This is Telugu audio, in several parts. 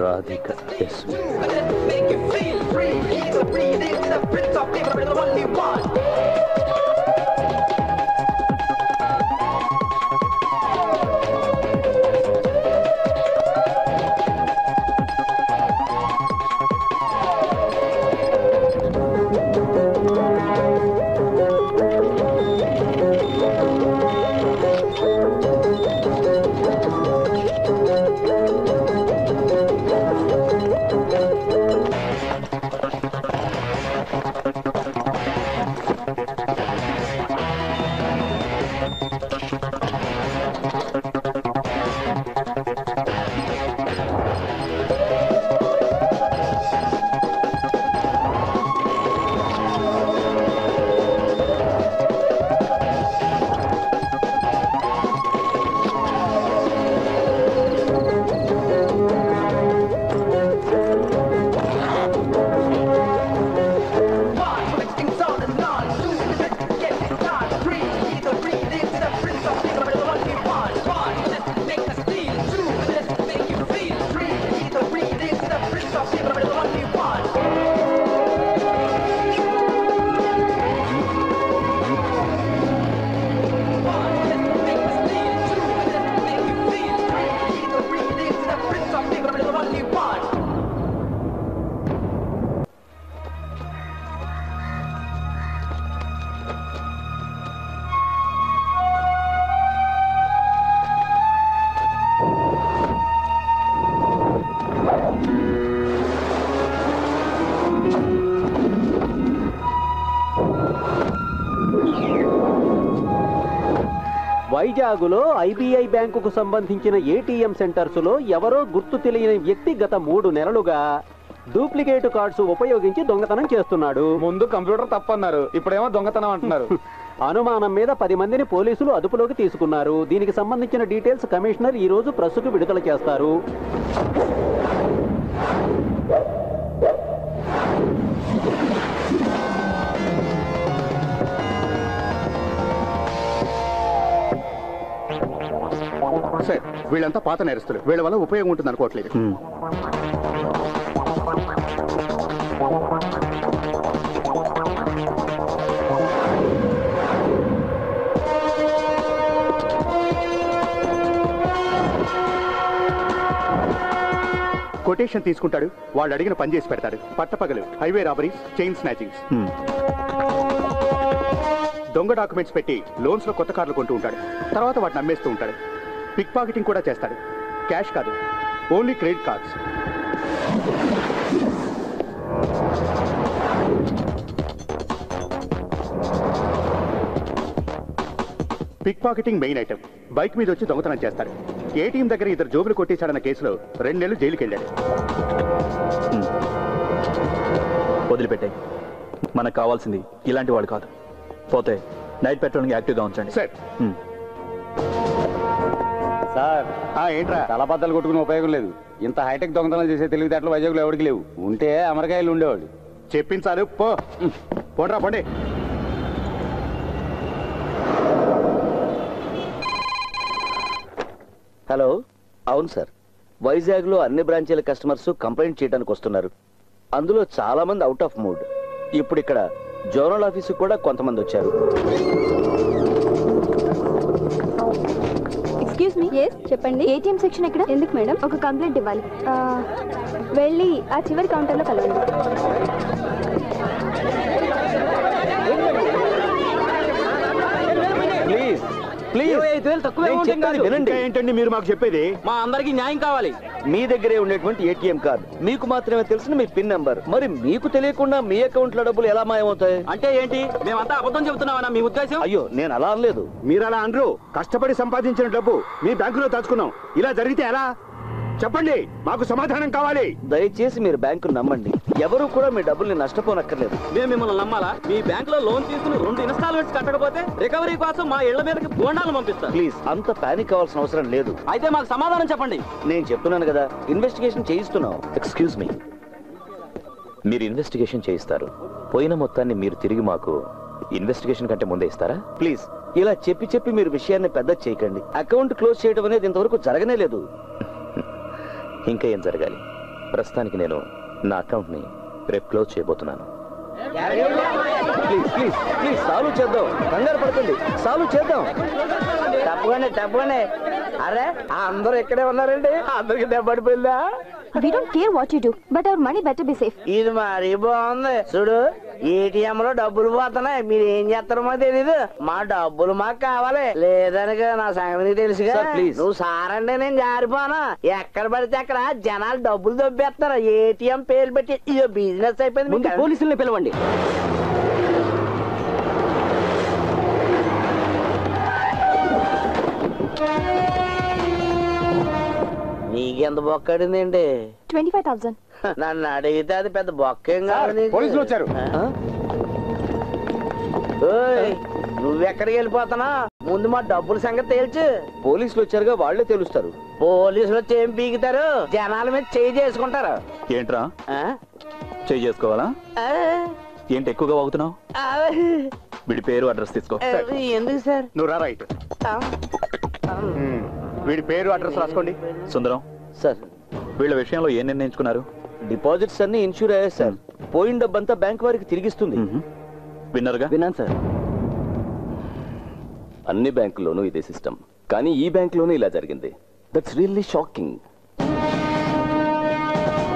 రాధిక ఎస్వి. వైజాగులో ఐబీఐ బ్యాంకుకు సంబంధించిన ఏటీఎం సెంటర్స్ లో ఎవరో గుర్తు తెలియని వ్యక్తి గత 3 నెలలుగా డూప్లికేట్ కార్డ్స్ ఉపయోగించి దొంగతనం చేస్తున్నాడు. ముందు కంప్యూటర్ తప్పన్నారు, ఇప్పుడేమో దొంగతనం అంటున్నారు. అనుమానం మీద 10 మందిని పోలీసులు అదుపులోకి తీసుకున్నారు. దీనికి సంబంధించిన డీటెయిల్స్ కమిషనర్ ఈ రోజు ప్రెస్కు విడుదల చేస్తారు. సార్, వీళ్ళంతా పాత నేరస్తులు. వీళ్ళ వల్ల ఉపయోగం ఉంటుంది అనుకోవట్లేదు. కొటేషన్ తీసుకుంటాడు, వాళ్ళు అడిగిన పని చేసి పెడతాడు. పట్టపగలు హైవే రాబరీస్, చైన్ స్నాచింగ్స్. దొంగ డాక్యుమెంట్స్ పెట్టి లోన్స్ లో కొత్త కార్లు కొంటూ ఉంటాడు. తర్వాత వాటిని అమ్మేస్తూ ఉంటాడు. పిక్ పాకెటింగ్ కూడా చేస్తాడు. క్యాష్ కాదు, only credit cards. Pickpocketing main item. Bike మీద వచ్చి దొంగతనం చేస్తాడు. ఏటీఎం దగ్గర 2 జోబులు కొట్టేశాడన్న కేసులో 2 నెలలు జైలుకి వెళ్ళాడు. వదిలిపెట్టాయి. మనకు కావాల్సింది ఇలాంటి వాడు కాదు. పోతే నైట్ పెట్రోలింగ్ యాక్టివ్గా ఉంచండి. సార్. సార్, ఏంట్రా? తలబద్దలు కొట్టుకునే ఉపయోగం లేదు. ఇంత హైటెక్ దొంగతనాలు చేసే తెలివితేటలు వైజాగ్లో ఎవరికి లేవు. ఉంటే అమరకాయలు ఉండేవాడు. చెప్పించాలి. పోండ్రా పోండి. హలో, అవును సార్. వైజాగ్లో అన్ని బ్రాంచీల కస్టమర్స్ కంప్లైంట్ చేయడానికి వస్తున్నారు. అందులో చాలా మంది అవుట్ ఆఫ్ మూడ్. ఇప్పుడు ఇక్కడ జోనల్ ఆఫీసు కూడా కొంతమంది వచ్చారు. Excuse me. yes చెప్పండి. ఏటీఎం సెక్షన్ ఎక్కడ? ఎందుకు మేడం? ఒక కంప్లైంట్ ఇవ్వాలి. వెళ్ళి ఆ చివరి కౌంటర్లో కలవండి. ప్లీజ్ ప్లీజ్, 5,000 తక్కువ వినండి. ఏంటండి మీరు మాకు చెప్పేది? మా అందరికి న్యాయం కావాలి. మీ దగ్గరే ఉండేటువంటి ఏటీఎం కార్డు, మీకు మాత్రమే తెలిసిన మీ పిన్ నెంబర్. మరి మీకు తెలియకుండా మీ అకౌంట్ లో డబ్బులు ఎలా మాయమవుతాయి? అంటే ఏంటి, మేమంతా అబద్ధం చెబుతున్నామన్నా మీ ఉద్దేశం? అయ్యో, నేను అలా అనలేదు. మీరు అలా అనరు. కష్టపడి సంపాదించిన డబ్బు మీ బ్యాంకులో దాచుకున్నాం. ఇలా జరిగితే ఎలా? చెప్పండి, మాకు సమాధానం కావాలి. దయచేసి మీరు బ్యాంకు నమ్మండి. ఎవరు కూడా మీ డబ్బుల్ని నష్టపోనక్కర్లేదు. మేము మిమ్మల్ని నమ్మాలా? మీ బ్యాంక్ లో లోన్ తీసుకుని 2 ఇన్స్టాల్మెంట్స్ కట్టకపోతే రికవరీ కోసం మా ఇళ్ల మీదకి బోండాలు పంపిస్తాం. ప్లీజ్, అంత పానిక్ అవ్వాల్సిన అవసరం లేదు. అయితే మాకు సమాధానం చెప్పండి. నేను చెప్తున్నాను కదా, ఇన్వెస్టిగేషన్ చేయిస్తున్నాం. ఎక్స్క్యూజ్ మీ, మీరు ఇన్వెస్టిగేషన్ చేయిస్తారు. పోయిన మొత్తాన్ని మీరు తిరిగి మాకు ఇన్వెస్టిగేషన్ కంటే ముందే ఇస్తారా? ప్లీజ్, ఇలా చెప్పి మీరు విషయాన్ని పెద్ద చేయకండి. అకౌంట్ క్లోజ్ చేయడం అనేది ఇంతవరకు జరగనే లేదు. ఇంకా ఏం జరగాలి? ప్రస్తుతానికి నేను నా అకౌంట్ని రేపు క్లోజ్ చేయబోతున్నాను. ప్లీజ్ ప్లీజ్ ప్లీజ్ సాల్వ్ చేద్దాం, కంగారు పడకండి, సాల్వ్ చేద్దాం. తప్పకుండా అరే అందరూ ఇక్కడే ఉన్నారండి, అందరికి దెబ్బడిపోయిందా? We don't care what you do, but our money better be safe. ఇది మరీ బాగుంది. చూడు, ఏటీఎం లో డబ్బులు పోతున్నాయి, మీరు ఏం చేస్తారో మాకు తెలీదు. మా డబ్బులు మాకు కావాలి, లేదనక నా సంగతి తెలుసుగా. ప్లీజ్ నువ్వు సారంటే నేను జారిపోను. ఎక్కడ పడితే అక్కడ జనాలు డబ్బులు దొబ్బేస్తారు. ఏటీఎం పేరు పెట్టి ఇదో బిజినెస్ అయిపోయింది. ముందు పోలీసుల్ని పిలవండి. నీకెంత బొక్కడింది ఏంటి? 25,000. నన్ను అడిగితే అది పెద్ద బొక్కేం కాదు. పోలీసులు వచ్చారు. నువ్వెక్కడికి వెళ్ళిపోతున్నా? ముందు మా డబ్బుల సంగతి తేల్చు. పోలీసులు వచ్చారుగా, వాళ్లే తెలుస్తారు. పోలీసులు వచ్చి ఏం పీకుతారు? జనాల మీద చేయి చేసుకుంటారు. ఏంట్రా ఆ? చేయి చేసుకోవాలా? ఆ? ఏంటి ఎక్కువగా వాగుతున్నావు? ఆ? వీడి పేరు అడ్రస్ తీసుకో. ఎందుకు సార్? నువ్వు రా రైట్. ఆ? వీడి పేరు అడ్రస్ రాసుకోండి. సుందరం, సార్, వీళ్ళ విషయంలో ఏం నిర్ణయించుకున్నారు? డిపాజిట్స్ అన్ని ఇన్సూర్ అయ్యాయి సార్. పోయిన డబ్బంతా బ్యాంక్ వారికి తిరిగిస్తుంది. విన్నారుగా? విన్నాను సార్. అన్ని బ్యాంకుల్లోనూ ఇదే సిస్టమ్, కానీ ఈ బ్యాంకులోనూ ఇలా జరిగింది. That's really shocking.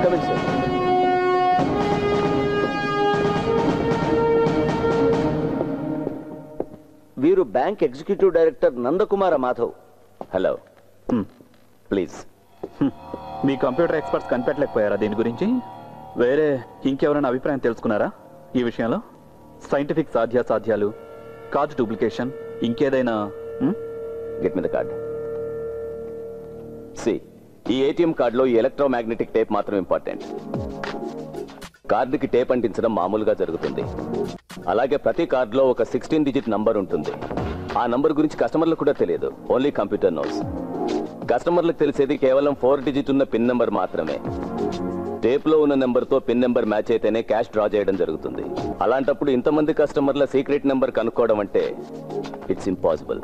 Coming sir. వీరు bank executive director Nandakumara Madhav. Hello, please. మీ కంప్యూటర్ ఎక్స్పర్ట్స్ కనిపెట్టలేకపోయారా దీని గురించి? వేరే ఇంకెవరైనా అభిప్రాయం తెలుసుకున్నారా ఈ విషయంలో? సైంటిఫిక్ సాధ్యాసాధ్యాలు, కార్డు డూప్లికేషన్, ఇంకేదైనా? Get me the card. See, ఈ ఏటీఎం కార్డులో ఈ ఎలక్ట్రోమాగ్నెటిక్ టేప్ మాత్రం ఇంపార్టెంట్. కార్డుకి టేప్ అంటించడం మామూలుగా జరుగుతుంది. అలాగే ప్రతి కార్డులో ఒక 16 డిజిట్ నంబర్ ఉంటుంది. ఆ నంబర్ గురించి కస్టమర్లకు కూడా తెలియదు, ఓన్లీ కంప్యూటర్ నోస్. కస్టమర్లకు తెలిసేది కేవలం 4 డిజిట్ ఉన్న పిన్ నెంబర్ మాత్రమే. టేప్ లో ఉన్న నెంబర్ తో పిన్ నెంబర్ మ్యాచ్ అయితేనే క్యాష్ డ్రా చేయడం జరుగుతుంది. అలాంటప్పుడు ఇంతమంది కస్టమర్ల సీక్రెట్ నెంబర్ కనుక్కోవడం అంటే ఇట్స్ ఇంపాసిబుల్.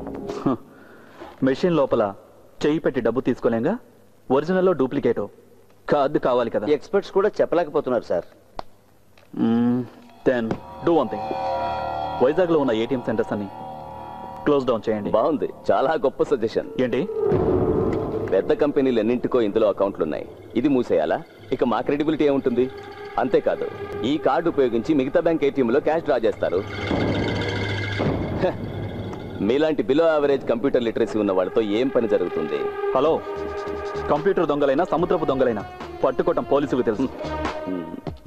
మెషిన్ లోపల చెయ్యి పెట్టి డబ్బు తీసుకోలేంగా, ఒరిజినల్లో డూప్లికేటో కార్డు కావాలి కదా. ఎక్స్పర్ట్స్ కూడా చెప్పలేకపోతున్నారు sir. Then do one thing, Vizag లో ఉన్న ఏటీఎం సెంటర్స్ అన్ని క్లోజ్ డౌన్ చేయండి. బాగుంది, చాలా గొప్ప సజెషన్. ఏంటి? పెద్ద కంపెనీలు ఎన్నింటికో ఇందులో అకౌంట్లు ఉన్నాయి. ఇది మూసేయాలా? ఇక మా క్రెడిబిలిటీ ఏముంటుంది? అంతేకాదు, ఈ కార్డు ఉపయోగించి మిగతా బ్యాంక్ ఏటీఎంలో క్యాష్ డ్రా చేస్తారు. మీలాంటి బిలో యావరేజ్ కంప్యూటర్ లిటరసీ ఉన్న వాళ్ళతో ఏం పని జరుగుతుంది? హలో, కంప్యూటర్ దొంగలైనా సముద్రపు దొంగలైనా పట్టుకోవటం పోలీసులకు తెలుసు.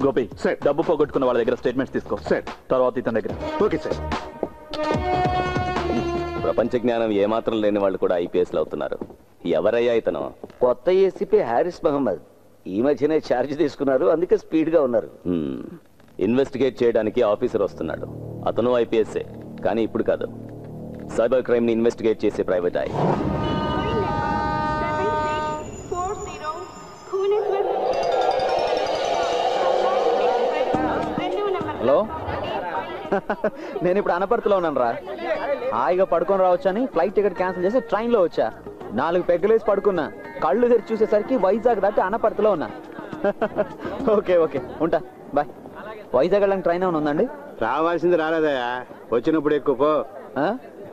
గోపి, సార్, డబ్బు పోగొట్టుకున్న వాళ్ళ దగ్గర స్టేట్మెంట్స్ తీసుకో. సార్. తర్వాత ఇతని దగ్గర. Okay sir. ప్రపంచ జ్ఞానం ఏమాత్రం లేని వాళ్ళు కూడా ఐపీఎస్లు అవుతున్నారు. ఎవరయ్యా ఇతను? కొత్త ఏసీపీ హారిస్ మహమ్మద్. ఈ మధ్యనే ఛార్జ్ తీసుకున్నారు, అందుకే స్పీడ్ గా ఉన్నారు. ఇన్వెస్టిగేట్ చేయడానికి ఆఫీసర్ వస్తున్నాడు. అతను ఐపీఎస్ఏ, కానీ ఇప్పుడు కాదు. సైబర్ క్రైమ్ ని ఇన్వెస్టిగేట్ చేసే ప్రైవేట్ ఐ. హలో, నేను ఇప్పుడు అనపర్తిలో ఉన్నాను రా. హాయిగా పడుకొని రావచ్చని ఫ్లైట్ టికెట్ క్యాన్సిల్ చేసి ట్రైన్లో వచ్చా. 4 పెగ్గలేసి పడుకున్నా. కళ్ళు తెరిచి చూసేసరికి వైజాగ్ దాటి అనపర్తిలో ఉన్నా. ఓకే ఓకే, ఉంటా, బాయ్. వైజాగ్ వెళ్ళడానికి ట్రైన్ ఏమైనా ఉందండి? రావాల్సింది రాలేదయ్యా, వచ్చినప్పుడు ఎక్కువ పో.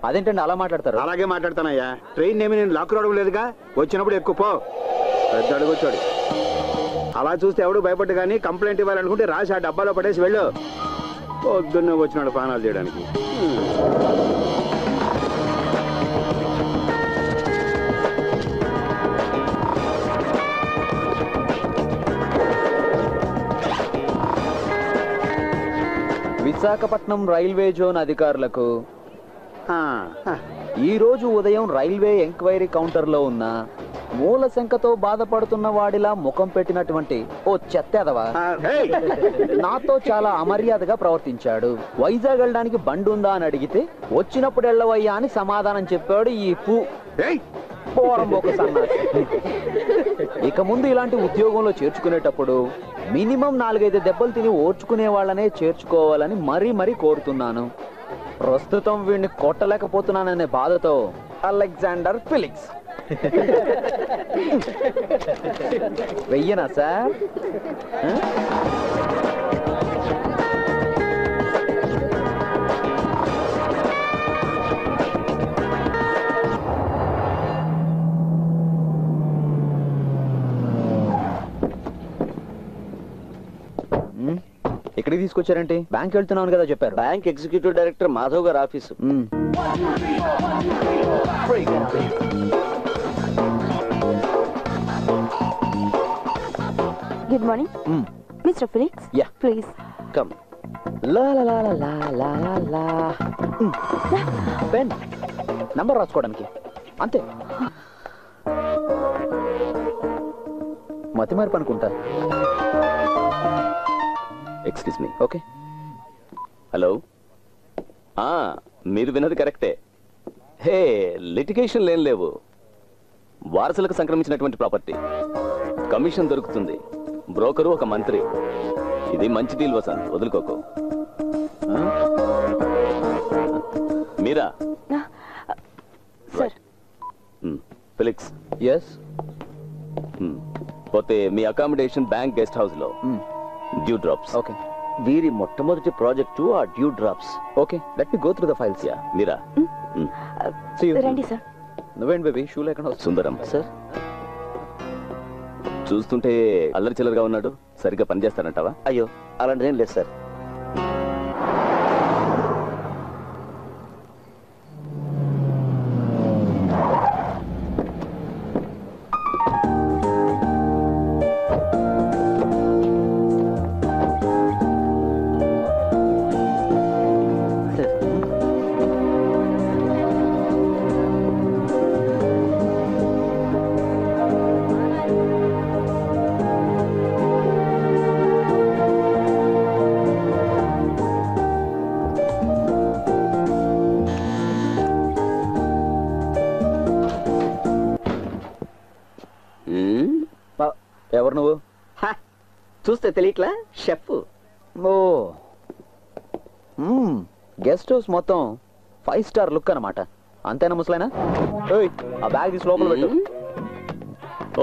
అదేంటండి అలా మాట్లాడతారు? అలాగే మాట్లాడతానయ్యా. ట్రైన్ ఏమి నేను లాక్ రావడం లేదుగా, వచ్చినప్పుడు ఎక్కువ పో. పెద్ద అడుగుచ్చాడు. అలా చూస్తే ఎవడు భయపడ్డు, కానీ కంప్లైంట్ ఇవ్వాలనుకుంటే రాసి ఆ డబ్బాలో పడేసి వెళ్ళు. పొద్దున్నే వచ్చినాడు పానాలు చేయడానికి. విశాఖపట్నం రైల్వే జోన్ అధికారులకు ఈ రోజు ఉదయం రైల్వే ఎంక్వైరీ కౌంటర్లో ఉన్న మూల శంకతో బాధపడుతున్న వాడిలా ముఖం పెట్టినటువంటి ఓ చెత్తెదవా నాతో చాలా అమర్యాదగా ప్రవర్తించాడు. వైజాగ్ వెళ్ళడానికి బండి ఉందా అని అడిగితే వచ్చినప్పుడు వెళ్ళవయ్యా అని సమాధానం చెప్పాడు ఈ ఇక ముందు ఇలాంటి ఉద్యోగంలో చేర్చుకునేటప్పుడు మినిమం 4-5 దెబ్బలు తిని ఓర్చుకునే వాళ్ళనే చేర్చుకోవాలని మరీ కోరుతున్నాను. ప్రస్తుతం వీడిని కొట్టలేకపోతున్నాననే బాధతో అలెగ్జాండర్ ఫిలిక్స్. వెయ్యనా సార్? ఇక్కడికి తీసుకొచ్చారంటే? బ్యాంక్ వెళ్తున్నాను కదా చెప్పారు. బ్యాంక్ ఎగ్జిక్యూటివ్ డైరెక్టర్ మాధవ్ గారి office. Good morning mister Felix. Yeah please come. లా లా లా లా లా లా. పెన్ నంబర్ రాసుకోవడానికి అంతే. మతి మార్పు అనుకుంటా. Excuse me. ఓకే. హలో, మీరు విన్నది కరెక్టే. హే, లిటిగేషన్ లేని లేవు. వారసులకు సంక్రమించినటువంటి ప్రాపర్టీ. కమిషన్ దొరుకుతుంది. బ్రోకరు ఒక మంత్రి. ఇది మంచి డీల్ వసంత్, వదులుకోకు. మీరా? ఫిలిక్స్. ఎస్. పోతే మీ అకామిడేషన్ బ్యాంక్ గెస్ట్ హౌస్ లో డ్యూ డ్రాప్స్. ఓకే. వీరి మొట్టమొదటి ప్రాజెక్టు ఆ dew drops. Okay, let me go through the files. Yeah, మీరా? రండి సార్. నువ్వేంటి బేబీ షూ లేకుండా? సుందరం సార్, చూస్తుంటే అల్లరి చిల్లరగా ఉన్నాడు. సరిగ్గా పనిచేస్తానంటావా? అయ్యో అలాంటిదేం లేదు సార్. ఎవరు నువ్వు? చూస్తే తెలియట్లా? షెఫ్. ఓ, గెస్ట్ హౌస్ మొత్తం 5 స్టార్ లుక్ అన్నమాట. అంతేనా ముసలైనా? ఓయ్, ఆ బ్యాగ్ తీసి లోపల పెట్టు.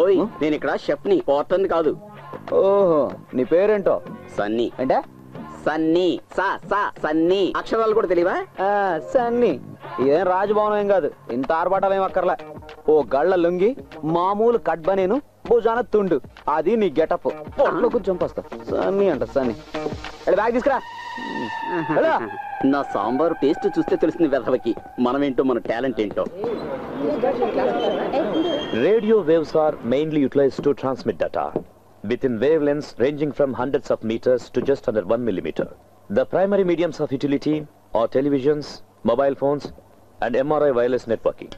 ఓయ్, నేను ఇక్కడ షెఫ్ ని, పోర్టర్ని కాదు. ఓహో, నీ పేరేంటో? సన్నీ. అంటే సన్నీ. సన్నీ. అక్షరాలు కూడా తెలియవా? సన్నీ. ఇదేం రాజభవనం ఏం కాదు. ఇంత ఆర్భాటాలు ఏం అక్కర్లే. ఓ గళ్ళ లుంగి, మామూలు కట్ బనేను, భుజాన తుండు. అది నీ గెటప్. కొంచెం పస్తా. సన్నీ అంట సన్నీ. బ్యాగ్ తీసుకురా. నా సాంబార్ టేస్ట్ చూస్తే తెలిసింది వెధవకి మనమేంటో, మన టాలెంట్ ఏంటో. Radio waves are mainly utilized to transmit data within wavelengths ranging from hundreds of meters to just under 1 millimeter. The primary mediums of utility are televisions, mobile phones, and MRI wireless networking.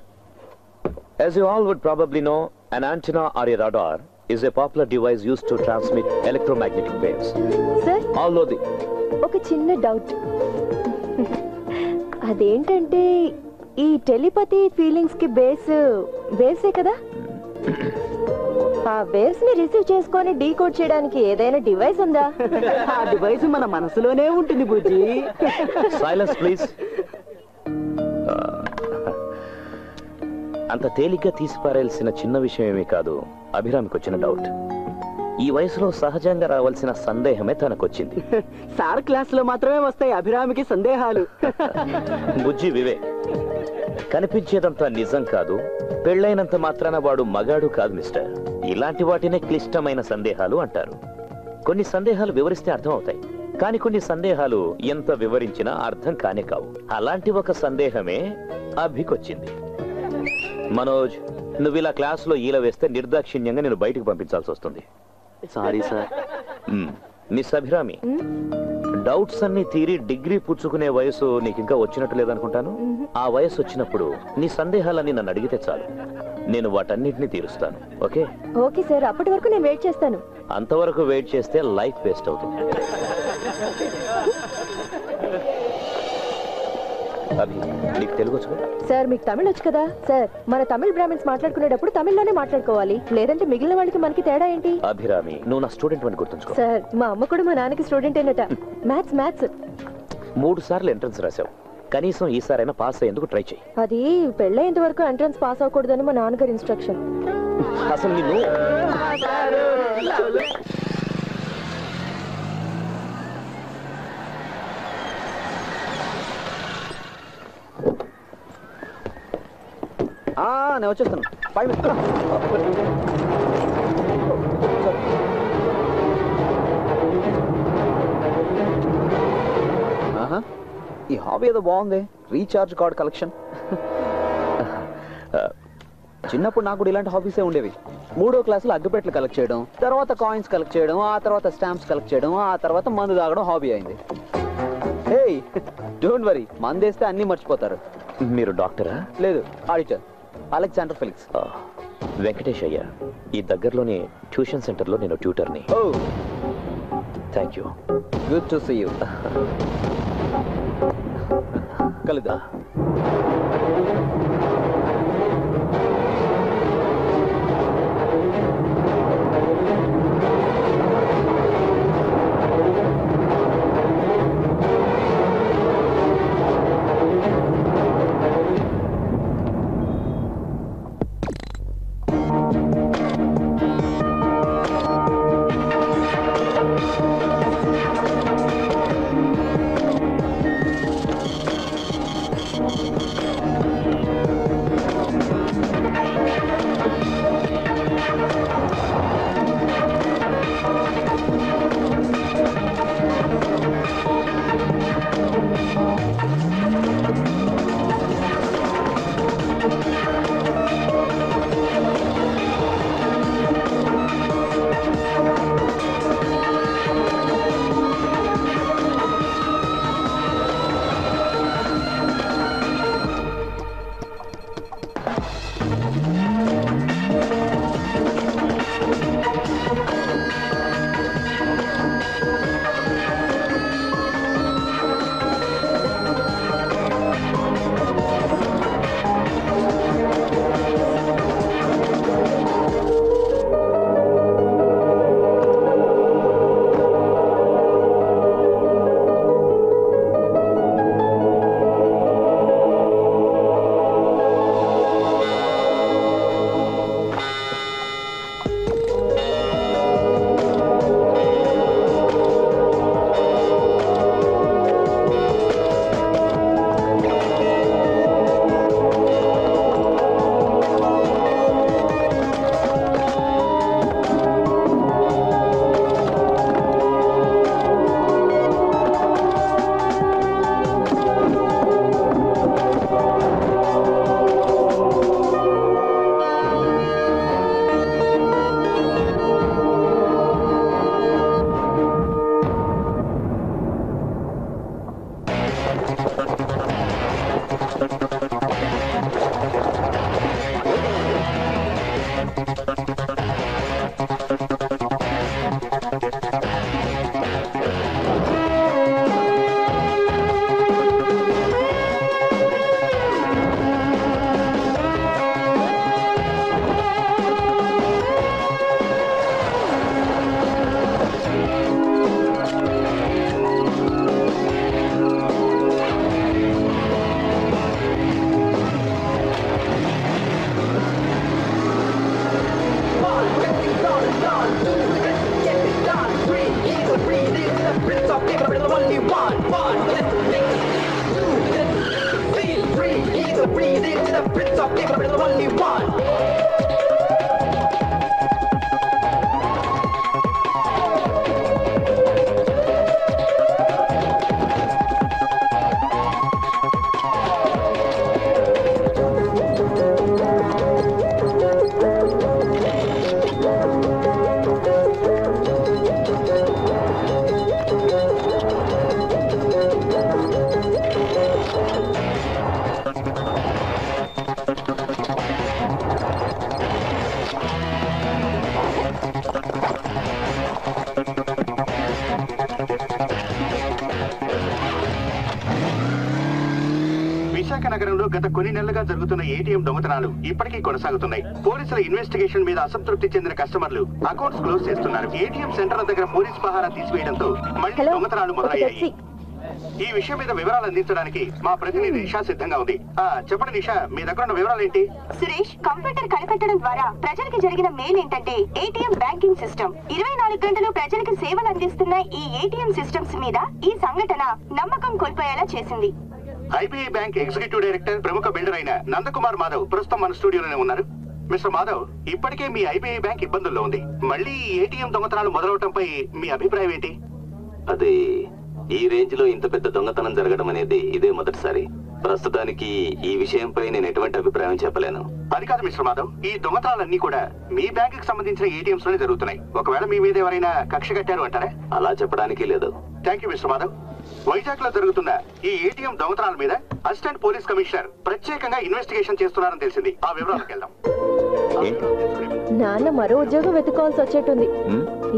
As you all would probably know, an antenna or a radar is a popular device used to transmit electromagnetic waves. Sir, Although the ఒక చిన్న డౌట్. అదేంటంటే ఈ టెలిపతి ఫీలింగ్స్ కి బేస్ వేవ్సే కదా? ఆ వేవ్స్ ని రిసీవ్ చేసుకొని డీకోడ్ చేయడానికి ఏదైనా డివైస్ ఉందా? ఆ డివైస్ మన మనసులోనే ఉంటుంది బుజ్జి. silence please. అంత తేలిగ్గా తీసిపారేయాల్సిన చిన్న విషయం ఏమీ కాదు అభిరామికి వచ్చిన డౌట్. ఈ వయసులో సహజంగా రావాల్సిన సందేహమే తనకొచ్చింది. సార్ క్లాస్ లో మాత్రమే వస్తాయి అభిరామికి సందేహాలు. బుజ్జి వివేక్, కనిపించేదంతా నిజం కాదు. పెళ్ళైనంత మాత్రాన వాడు మగాడు కాదు మిస్టర్. ఇలాంటి వాటినే క్లిష్టమైన సందేహాలు అంటారు. కొన్ని సందేహాలు వివరిస్తే అర్థం అవుతాయి, కానీ కొన్ని సందేహాలు ఎంత వివరించినా అర్థం కానే కావు. అలాంటి ఒక సందేహమే అభికొచ్చింది. మనోజ్, నువ్వు ఇలా క్లాసులో ఈల వేస్తే నిర్దాక్షిణ్యంగా నేను బయటకు పంపించాల్సి వస్తుంది. Sorry sir. Miss Abhirami, doubts అన్ని తీరి డిగ్రీ పుచ్చుకునే వయసు నీకు ఇంకా వచ్చినట్టు లేదనుకుంటాను. ఆ వయసు వచ్చినప్పుడు నీ సందేహాలన్నీ నన్ను అడిగితే చాలు, నేను వాటన్నిటిని తీరుస్తాను. ఓకే? ఓకే సార్, అప్పటి వరకు నేను వెయిట్ చేస్తాను. అంతవరకు వెయిట్ చేస్తే లైఫ్ వేస్ట్ అవుతుంది. అభి, నీకు తెలుగు వచ్చు కదా? సార్, మీకు తమిళ్ వచ్చు కదా? సార్, మన తమిళ్ బ్రాహ్మణ్స్ మాట్లాడుకునేటప్పుడు తమిళ్లోనే మాట్లాడుకోవాలి, లేదంటే మిగిలిన వాళ్ళకి మనకి తేడా ఏంటి? అభిరామి, నువ్వు నా స్టూడెంట్ అని గుర్తుంచుకో. సార్, మా అమ్మ కూడా మా నాన్నకి స్టూడెంట్ ఏనట. మ్యాథ్స్ 3 సార్లు ఎంట్రన్స్ రాశావు, కనీసం ఈసారైనా పాస్ అయ్యేందుకు ట్రై చేయి. అది పెళ్ళయ్యేంత వరకు ఎంట్రన్స్ పాస్ అవ్వకూడదని మా నాన్నగారి ఇన్స్ట్రక్షన్. అసలు నిన్ను నేను వచ్చేస్తాను 5 minutes. ఈ హాబీ ఏదో బాగుంది, రీఛార్జ్ కార్డ్ కలెక్షన్. చిన్నప్పుడు నాకు కూడా ఇలాంటి హాబీసే ఉండేవి. 3వ క్లాసులో అగ్గిపెట్లు కలెక్ట్ చేయడం, తర్వాత కాయిన్స్ కలెక్ట్ చేయడం, ఆ తర్వాత స్టాంప్స్ కలెక్ట్ చేయడం, ఆ తర్వాత మందు తాగడం హాబీ అయింది. హే డోంట్ వరీ, మందేస్తే అన్నీ మర్చిపోతారు. మీరు డాక్టరా? లేదు, ఆడిటర్ అలెగ్జాండర్ ఫెలిక్స్. వెంకటేష్ అయ్యా, ఈ దగ్గరలోని ట్యూషన్ సెంటర్లో నేను ట్యూటర్ని. Oh thank you. Good to see you. కలుద్దాం. విశాఖ నగరంలో గత కొన్ని నెలలుగా జరుగుతున్న ఏటీఎం దొంగతనాలు ఇప్పటికీ కొనసాగుతున్నాయి. పోలీసుల ఇన్వెస్టిగేషన్ మీద అసంతృప్తి చెందిన కస్టమర్లు అకౌంట్స్ క్లోజ్ చేస్తున్నారు. ఏటీఎం సెంటర్ల దగ్గర పోలీస్ పహారా తీసివేయడంతో మళ్ళీ దొంగతనాలు మొదలయ్యాయి. ఈ విషయం మీద వివరాలు అందించడానికి మా ప్రతినిధి నిషా సిద్ధంగా ఉంది. చెప్పండి నిషా, మీ దగ్గర ఉన్న వివరాలు ఏంటి? సురేష్, కంప్యూటర్ కనిపెట్టడం ద్వారా ప్రజలకు జరిగిన మేలు ఏంటంటే ఏటీఎం బ్యాంకింగ్ సిస్టమ్ 24 గంటలు ప్రజలకు సేవలు అందిస్తున్న ఈ ఏటీఎం సిస్టమ్స్ మీద ఈ సంఘటన నమ్మకం కోల్పోయేలా చేసింది. ఐబీఐ బ్యాంక్ ఎగ్జిక్యూటివ్ డైరెక్టర్, ప్రముఖ బిల్డర్ అయిన నందకుమార్ మాధవ్ ప్రస్తుతం మన స్టూడియోలోనే ఉన్నారు. మిస్టర్ మాధవ్, ఇప్పటికే మీ ఐబీఐ బ్యాంక్ ఇబ్బందుల్లో ఉంది. మళ్ళీ ఏటీఎం దొంగతనాలు మొదలవటంపై మీ అభిప్రాయం ఏంటి? అది ఈ రేంజ్ లో ఇంత పెద్ద దొంగతనం జరగడం అనేది ఇదే మొదటిసారి. ప్రస్తుతానికి ఈ విషయంపై నేను ఎటువంటి అభిప్రాయం చెప్పలేను. అది కాదు మిస్టర్ మాధవ్, ఈ దొంగతనాలన్నీ కూడా మీ బ్యాంక్ కి సంబంధించిన ఏటీఎంస్ లోనే జరుగుతున్నాయి. ఒకవేళ మీ మీద ఎవరైనా కక్ష కట్టారు అంటారా? అలా చెప్పడానికి లేదు. Thank you mister Madhav. Vizag లో జరుగుతున్న ఈ ఏటీఎం దొంగతనాల మీద అసిస్టెంట్ పోలీస్ కమిషనర్ ప్రత్యేకంగా ఇన్వెస్టిగేషన్ చేస్తున్నారని తెలిసింది. ఆ వివరాలకు వెళ్దాం. నాన్న మరో ఉద్యోగం వెతుకోవాల్సి వచ్చేట్టుంది.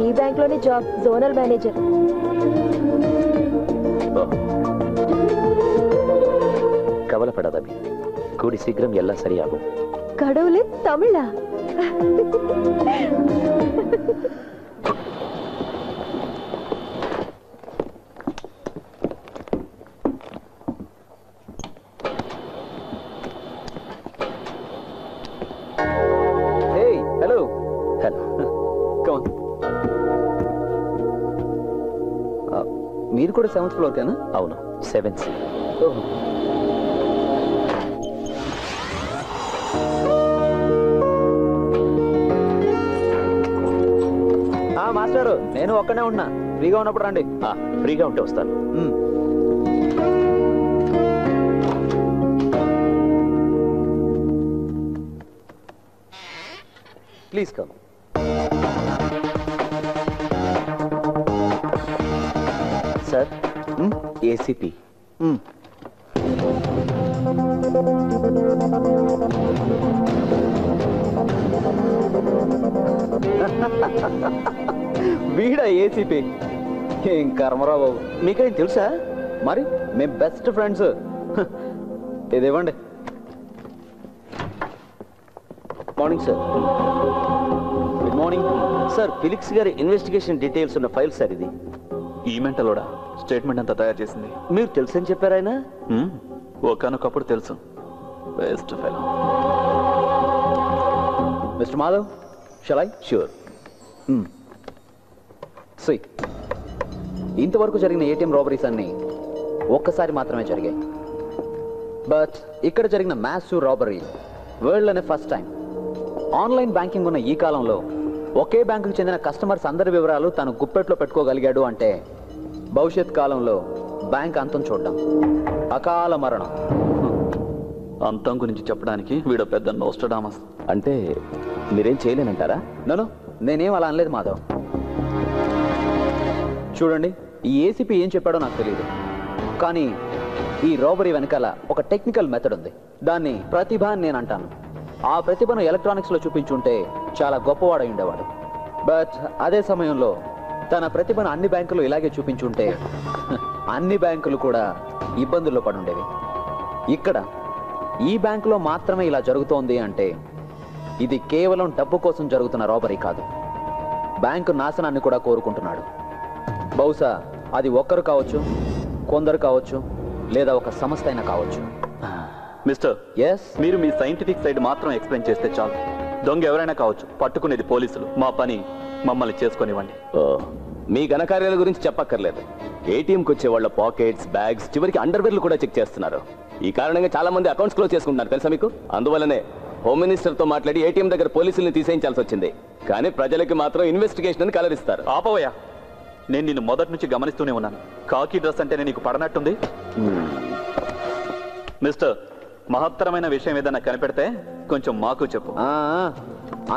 ఈ బ్యాంక్ లోనే జాబ్, జోనల్ మేనేజర్. கவலைப்படாதபி, கூடி சீக்கிரம் எல்லாம் சரியாகும். கடவுளே, தமிழா? Hello hello, come. మీరు కూడా 7th ఫ్లోర్ కేనా? అవును, 7C. మాస్టర్, నేను ఒక్కనే ఉన్నా. ఫ్రీగా ఉన్నప్పుడు రండి. ఫ్రీగా ఉంటే వస్తాను. Please come. Sir, ACP. వీడా ఏసీపీ? ఏం కర్మరా బాబు, మీకేం తెలుసా? మరి మేము బెస్ట్ ఫ్రెండ్స్. ఇది ఇవ్వండి. Morning sir. Good morning sir, Felix గారి ఇన్వెస్టిగేషన్ డీటెయిల్స్ ఉన్న ఫైల్ సార్ ఇది. ఈ మెంటలోడా స్టేట్మెంట్ అంతా తయారు చేసింది? మీరు తెలుసని చెప్పారు ఆయన. ఒకనొకప్పుడు తెలుసు. Best fellow. Mister Madhav, shall I? Sure. See, ఇంతవరకు జరిగిన ఏటీఎం రాబరీస్ అన్ని ఒక్కసారి మాత్రమే జరిగాయి. బట్ ఇక్కడ జరిగిన మ్యాసివ్ రాబరీ వరల్డ్లోనే ఫస్ట్ టైం. ఆన్లైన్ బ్యాంకింగ్ ఉన్న ఈ కాలంలో ఒకే బ్యాంకుకు చెందిన కస్టమర్స్ అందరి వివరాలు తను గుప్పెట్లో పెట్టుకోగలిగాడు అంటే భవిష్యత్ కాలంలో బ్యాంక్ అంతం చూడడం, అకాల మరణం. అంతం గురించి చెప్పడానికి వీడు పెద్ద నోస్టడామస్. అంటే మీరేం చేయలేనంటారా? నో, నేనేం అలా అనలేదు మాధవ్. చూడండి, ఈ ఏసీపీ ఏం చెప్పాడో నాకు తెలియదు, కానీ ఈ రాబరీ వెనకాల ఒక టెక్నికల్ మెథడ్ ఉంది. దాన్ని ప్రతిభ అని నేను అంటాను. ఆ ప్రతిభను ఎలక్ట్రానిక్స్లో చూపించుంటే చాలా గొప్పవాడై ఉండేవాడు. బట్ అదే సమయంలో తన ప్రతిభను అన్ని బ్యాంకులు ఇలాగే చూపించుంటే అన్ని బ్యాంకులు కూడా ఇబ్బందుల్లో పడి ఉండేవి. ఇక్కడ ఈ బ్యాంకులో మాత్రమే ఇలా జరుగుతోంది అంటే ఇది కేవలం డబ్బు కోసం జరుగుతున్న రాబరీ కాదు, బ్యాంకు నాశనాన్ని కూడా కోరుకుంటున్నాడు. బహుశా అది ఒక్కరు కావచ్చు, కొందరు కావచ్చు, లేదా ఒక సంస్థ అయినా కావచ్చు. మిస్టర్, ఎస్, మీరు మీ సైంటిఫిక్ సైడ్ మాత్రం ఎక్స్ప్లెయిన్ చేస్తే చాలు. దొంగ ఎవరైనా కావచ్చు, పట్టుకునేది పోలీసులు. మా పని మమ్మల్ని చేసుకొనివ్వండి. మీ ఘనకార్యాల గురించి చెప్పక్కర్లేదు. ఏటీఎంకి వచ్చే వాళ్ళ పాకెట్స్, బ్యాగ్స్, చివరికి అండర్వేర్లు కూడా చెక్ చేస్తున్నారు. ఈ కారణంగా చాలా మంది అకౌంట్స్ క్లోజ్ చేసుకుంటున్నారు, తెలుసా మీకు? అందువల్లనే హోమ్ మినిస్టర్తో మాట్లాడి ఏటీఎం దగ్గర పోలీసుల్ని తీసేయించాల్సి వచ్చింది. కానీ ప్రజలకి మాత్రం ఇన్వెస్టిగేషన్ అని కలరిస్తారు. ఆపవయ్యా, నేను నిన్ను మొదటి నుంచి గమనిస్తూనే ఉన్నాను. కాకి డ్రెస్ అంటేనే నీకు పడనట్టుంది. మిస్టర్, మహత్తరమైన విషయం ఏదైనా కనిపెడితే కొంచెం మాకు చెప్పు.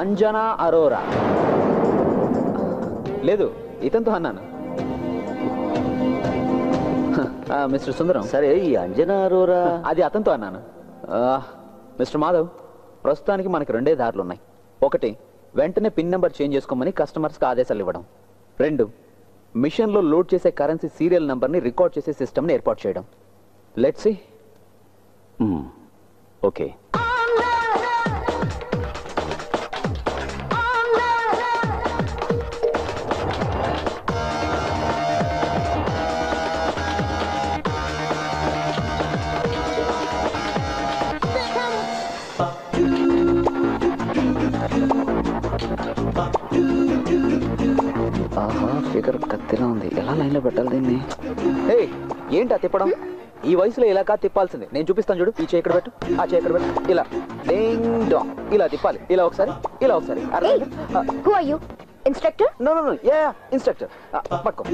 అంజనా అరోరా. లేదు, ఇతనితో అన్నాను. మిస్టర్ సుందరం. సరే, ఈ అంజనా అరోరా అది అతనితో అన్నాను. మిస్టర్ మాధవ్, ప్రస్తుతానికి మనకి రెండే దారులు ఉన్నాయి. ఒకటి, వెంటనే పిన్ నెంబర్ చేంజ్ చేసుకోమని కస్టమర్స్కి ఆదేశాలు ఇవ్వడం. 2, మిషన్లో లోడ్ చేసే కరెన్సీ సీరియల్ నెంబర్ని రికార్డ్ చేసే సిస్టమ్ని ఏర్పాటు చేయడం. Let's see. ఓకే. ఫిగర్ కత్తిలా ఉంది, ఎలా లైన్ లో పెట్టాలి దీన్ని? ఏంటా తిప్పడం? ఈ వయసులో ఇలా కాదు తిప్పాల్సింది. నేను చూపిస్తాను చూడు. ఈ చేయి ఇక్కడ పెట్టు, ఆ చేయి ఇక్కడ పెట్టు, ఇలా డింగ్ డాంగ్ ఇలా తిప్పాలి. ఇలా ఒకసారి, ఇలా ఒకసారి. Instructor? No no no, yeah instructor. పట్టుకో.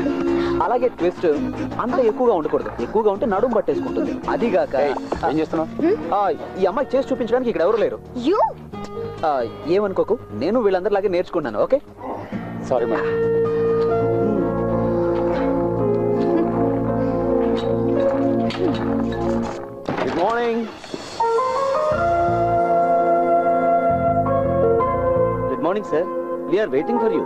అలాగే ట్విస్ట్ అంత ఎక్కువగా ఉండకూడదు. ఎక్కువగా ఉంటే నడుము పట్టేసుకుంటుంది. అదిగాక ఏం చేస్తున్నావు? ఈ అమ్మాయి చేసి చూపించడానికి ఇక్కడ ఎవరు లేరు. ఏమనుకోకు, నేను వీళ్ళందరిలాగే నేర్చుకున్నాను. Okay, sorry madam. Good morning. Good morning sir, we are waiting for you.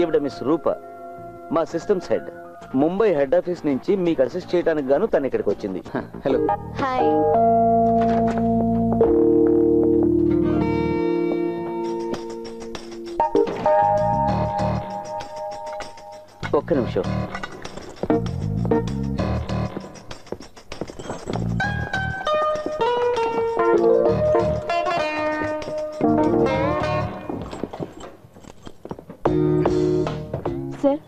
ఈవిడ మిస్ రూప, మా systems head. Mumbai head office నుంచి మీకు అసిస్ట్ చేయడానికి గాను తను ఇక్కడికి వచ్చింది. హలో. హాయ్. ఒక్క నిమిషం. సార్,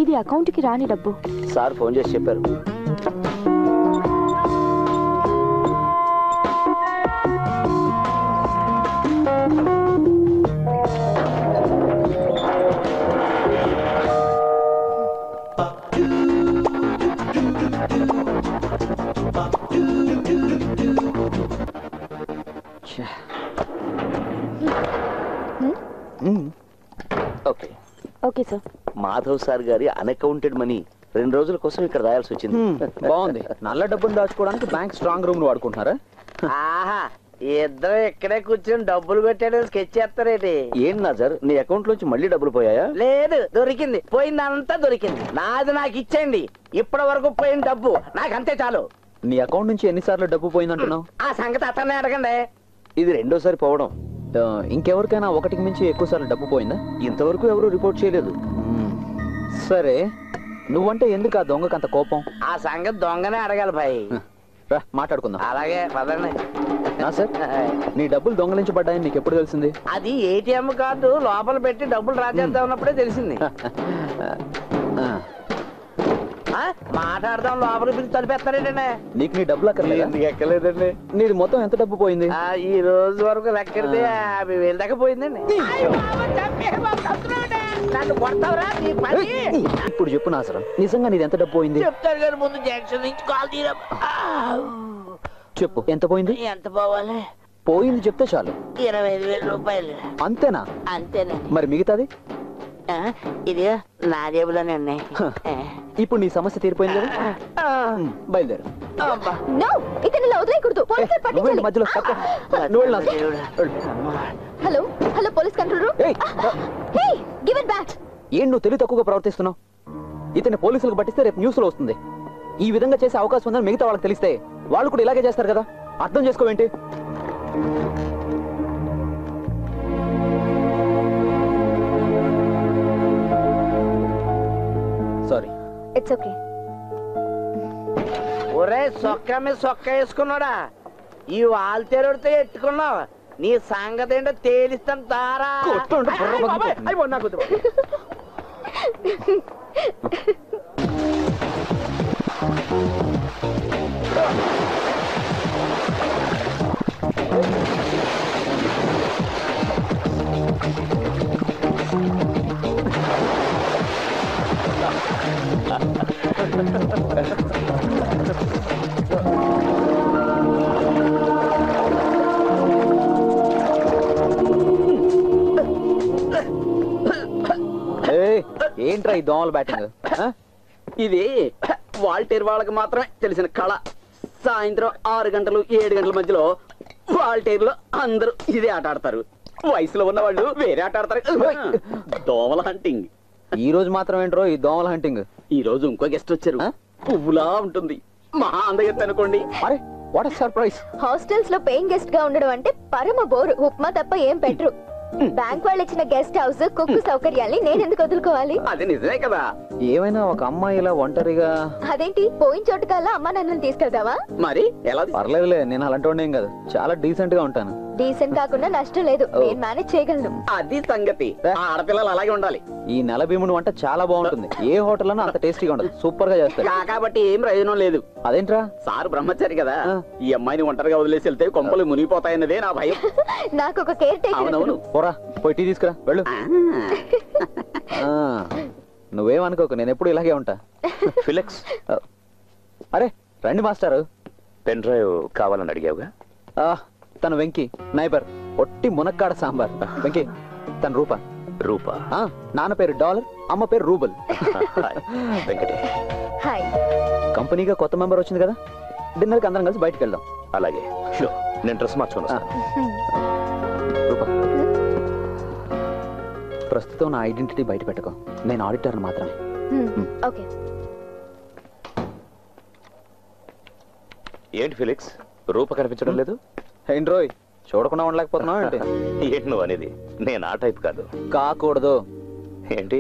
ఇది అకౌంట్ కి రాని డబ్బు. సార్ ఫోన్ చేసి చెప్పారు. Okay okay sir. Madhav sir గారి అన్అకౌంటెడ్ మనీ 2 రోజుల కోసం ఇక్కడ రాయాల్సి వచ్చింది. బాగుంది. నల్ల డబ్బును దాచుకోవడానికి బ్యాంక్ స్ట్రాంగ్ రూమ్ వాడుకుంటున్నారా? ఆహా, ఇద్దరు ఇక్కడే కూర్చొని డబ్బులు పెట్టాడు స్కెచ్ చేస్తారేటి? ఏం నాజర్, నీ అకౌంట్ లోంచి మళ్ళీ డబ్బులు పోయాయా? లేదు, దొరికింది. పోయిందంతా దొరికింది. నాది నాకు ఇచ్చేయండి. ఇప్పటి వరకు పోయిన డబ్బు నాకు అంతే చాలు. నీ అకౌంట్ నుంచి ఎన్నిసార్లు డబ్బు పోయిందంటున్నావు? ఆ సంగతి అతనే అడగండి. ఇది 2వ సారి పోవడం. ఇంకెవరికైనా 1కి మించి ఎక్కువ సార్లు డబ్బు పోయిందా? ఇంతవరకు ఎవరు రిపోర్ట్ చేయలేదు. సరే, నువ్వంటే ఎందుకు ఆ దొంగకు అంత కోపం? ఆ సంగతి దొంగనే అడగాలి భాయ్. రా మాట్లాడుకుందాం. అలాగే పదండి. సార్, నీ డబ్బులు దొంగలించబడ్డాయని నీకు ఎప్పుడు తెలిసింది? అది ఏటీఎం కార్డు లోపల పెట్టి డబ్బులు డ్రా చేద్దాం ఉన్నప్పుడే తెలిసింది. మాట్లాడదాం, లోపల పిలిచి తలిపేస్తారేటండి. నీకు నీ డబ్బులు ఎక్కలేదండి. నీది మొత్తం ఎంత డబ్బు పోయింది? ఈ రోజు వరకు లెక్కెడితే 50,000 దాకా పోయిందండి. నన్ను కొడతావురా నీ పని? ఇప్పుడు చెప్పు నాసరం, నిజంగా నీది ఎంత డబ్బు పోయింది? చెప్తారు కానీ ముందు జంక్షన్ నుంచి కాల్ తీరా. చెప్పు, ఎంత పోయింది? ఎంత పోవాలి? పోయింది చెప్తే చాలు. 25,000 రూపాయలు. అంతేనా? అంతేనండి. మరి మిగతాది? ఇది నా జేబులోనే. ఇప్పుడు నీ సమస్య తీరిపోయింది కదా, బయలుదేరు. నో, ఇతను ఇలా వదిలేయకూడదు. పోలీసులు పట్టించాలి. మధ్యలో hello hello, police control room. Hey, give it back. ఏం నువ్వు తెలివి తక్కువగా ప్రవర్తిస్తున్నావు? ఇతన్ని పోలీసులకు పట్టిస్తే రేపు న్యూస్ లో వస్తుంది. ఈ విధంగా చేసే అవకాశం ఉందని మిగతా వాళ్ళకి తెలిస్తే వాళ్ళు కూడా ఇలాగే చేస్తారు కదా. అర్థం చేసుకోవేంటి? సారీ. It's okay. ఒరే సొక్క మీద సొక్క వేసుకున్నాడా? ఈ వాల్తేరుడితో ఎట్టుకున్నావు. నీ సంగతి ఏంటో తేలిస్తాను తారా. ఏంట్రా ఈ దోమల బ్యాటింగ్? ఇది వాల్టేర్ వాళ్ళకి మాత్రమే తెలిసిన కళ. సాయంత్రం 6 గంటలు 7 గంటల మధ్యలో వాల్టేర్ లో అందరూ ఇదే ఆట ఆడతారు. వయసులో ఉన్న వాళ్ళు వేరే ఆట ఆడతారు. దోమల హంటింగ్. ఈ రోజు మాత్రం ఏంట్రో ఈ దోమల హంటింగ్? ఈ రోజు ఇంకో గెస్ట్ వచ్చారు. పువ్వులా ఉంటుంది, మహా అందగెత్త అనుకోండి. అరే, వాట్ ఎ సర్ప్రైజ్. హాస్టల్స్ లో పేయింగ్ గెస్ట్ గా ఉండడం అంటే పరమ బోరు. ఉప్మా తప్ప ఏం పెట్టరు. బ్యాంక్ వాళ్ళు ఇచ్చిన గెస్ట్ హౌస్, కుక్కు సౌకర్యాల్ని నేను ఎందుకు వదులుకోవాలి? అది నిజమే కదా. ఏమైనా ఒక అమ్మాయి ఇలా ఒంటరిగా? అదేంటి, పోయిన చోటు కల్లా అమ్మా నన్ను తీసుకెళ్తావా? మరి ఎలా? పర్లేదులే, నేను అలాంటి వాడిని ఏం కాదు. చాలా డీసెంట్ గా ఉంటాను. డీసెంట్ కాకుండా నష్టం లేదు, నేను మేనేజ్ చేయగలను. అది సంగతి. ఆడపిల్లలు అలాగే ఉండాలి. ఈ నెల భీముడు వంట చాలా బాగుంటుంది. ఏ హోటల్ అన్నా అంత టేస్టీగా ఉండదు. సూపర్ గా చేస్తారు. కాబట్టి ఏం ప్రయోజనం లేదు. అదేంట్రా? సార్ బ్రహ్మచారి కదా, ఈ అమ్మాయిని ఒంటరిగా వదిలేసి వెళ్తే కొంపలు మునిగిపోతాయన్నదే నా భయం. నాకు ఒక కేర్ టేకర్. అవునవును. పోరా, పోయి టీ తీసుకురా, వెళ్ళు. నువ్వేమనుకోకు, నేను ఎప్పుడు ఇలాగే ఉంటా. ఫిలిక్స్, అరే రండి మాస్టారు. పెన్ డ్రైవ్ కావాలని అడిగావుగా? తను వెంకీ, నైబర్, ఒట్టి మునక్కాడ సాంబార్. వెంకీ, తను రూప. రూప? నాన్న పేరు డాలర్, అమ్మ పేరు రూబల్. వెంకటే. హాయ్. కంపెనీగా కొత్త మెంబర్ వచ్చింది కదా, డిన్నర్ కి అందరం కలిసి బయటకు వెళ్దాం. అలాగే, షూర్. నేను డ్రెస్ మార్చుకుని వస్తాను. రూప, ప్రస్తుతం నా ఐడెంటిటీ బయట పెట్టుకో. నేను ఆడిటర్ మాత్రమే. ఓకే. ఏంటి ఫిలిక్స్, రూప కనిపించడం లేదు? ఏంటి రోయ్, చూడకుండా ఉండలేకపోతున్నావు ఏంటి? ఏంటి నువ్వు అనేది? నేను ఆ టైప్ కాదు. కాకూడదు. ఏంటి,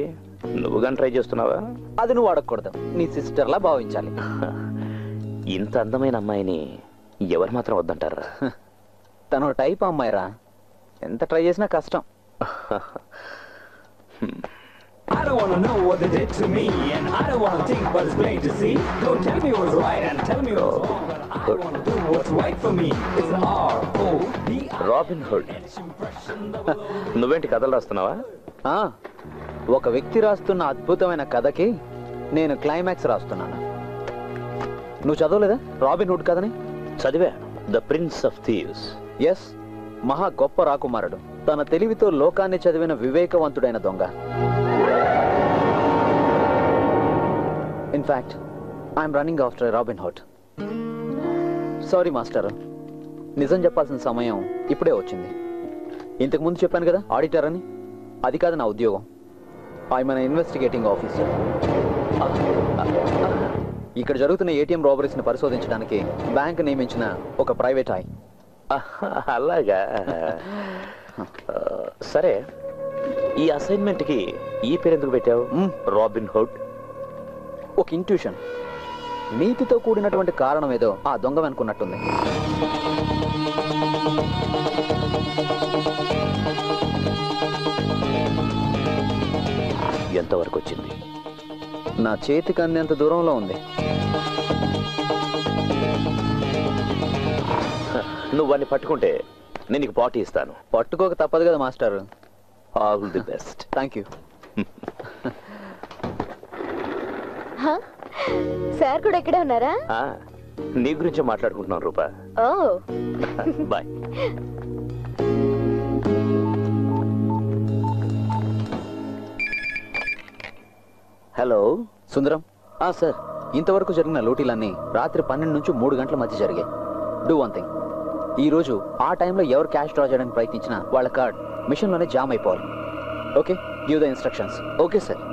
నువ్వు కానీ ట్రై చేస్తున్నావా? అది నువ్వు అడగకూడదు, నీ సిస్టర్ లా భావించాలి. ఇంత అందమైన అమ్మాయిని ఎవరు మాత్రం వద్దంటారా? తను టైప్ అమ్మాయిరా, ఎంత ట్రై చేసినా కష్టం. I don't wanna know what they did to me, and I don't wanna think but it's plain to see. Don't tell me what's right and tell me what's wrong, but I wanna do what's right for me. It's R-O-B-I. Robin hood. నువ్వేంటి కథలు రాస్తున్నావా? ఒక వ్యక్తి రాస్తున్న అద్భుతమైన కథకి నేను క్లైమాక్స్ రాస్తున్నాను. నువ్వు చదవలేదా రాబిన్ హుడ్ కథని? చదివా. The prince of thieves. Yes, మహా గొప్ప రాకుమారుడు, తన తెలివితో లోకాన్ని చదివిన వివేకవంతుడైన దొంగ. In fact I'm running after Robin Hood. Sorry master, నిజం చెప్పాల్సిన సమయం ఇప్పుడే వచ్చింది. ఇంతకు ముందు చెప్పాను కదా ఆడిటర్ అని, అది కాదు నా ఉద్యోగం. I'm an investigating officer. ఇక్కడ జరుగుతున్న ఏటీఎం రాబరీస్ ని పరిశోధించడానికి బ్యాంక్ నియమించిన ఒక ప్రైవేట్ ఐ. అలాగా? సరే, ఈ అసైన్మెంట్ కి ఈ పేరు ఎందుకు పెట్టావు? Robin hood. ఒక ఇంట్యూషన్, నీతితో కూడినటువంటి కారణం ఏదో ఆ దొంగ అనుకున్నట్టుంది. ఎంతవరకు వచ్చింది? నా చేతికి అందేంత దూరంలో ఉంది. నువ్వు వాడిని పట్టుకుంటే నేను నీకు పార్టీ ఇస్తాను. పట్టుకోక తప్పదు కదా master. All the best. Thank you. Sir కూడా ఇక్కడే ఉన్నారా? నీ గురించి మాట్లాడుకుంటున్నాను రూపా. ఓ బాయ్. హలో సుందరం. సార్, ఇంతవరకు జరిగిన లూటీలన్నీ రాత్రి 12 నుంచి 3 గంటల మధ్య జరిగాయి. డూ వన్ థింగ్, ఈ రోజు ఆ టైంలో ఎవరు క్యాష్ డ్రా చేయడానికి ప్రయత్నించినా వాళ్ళ కార్డ్ మిషన్లోనే జామ్ అయిపోవాలి. Okay, give the instructions. Okay sir.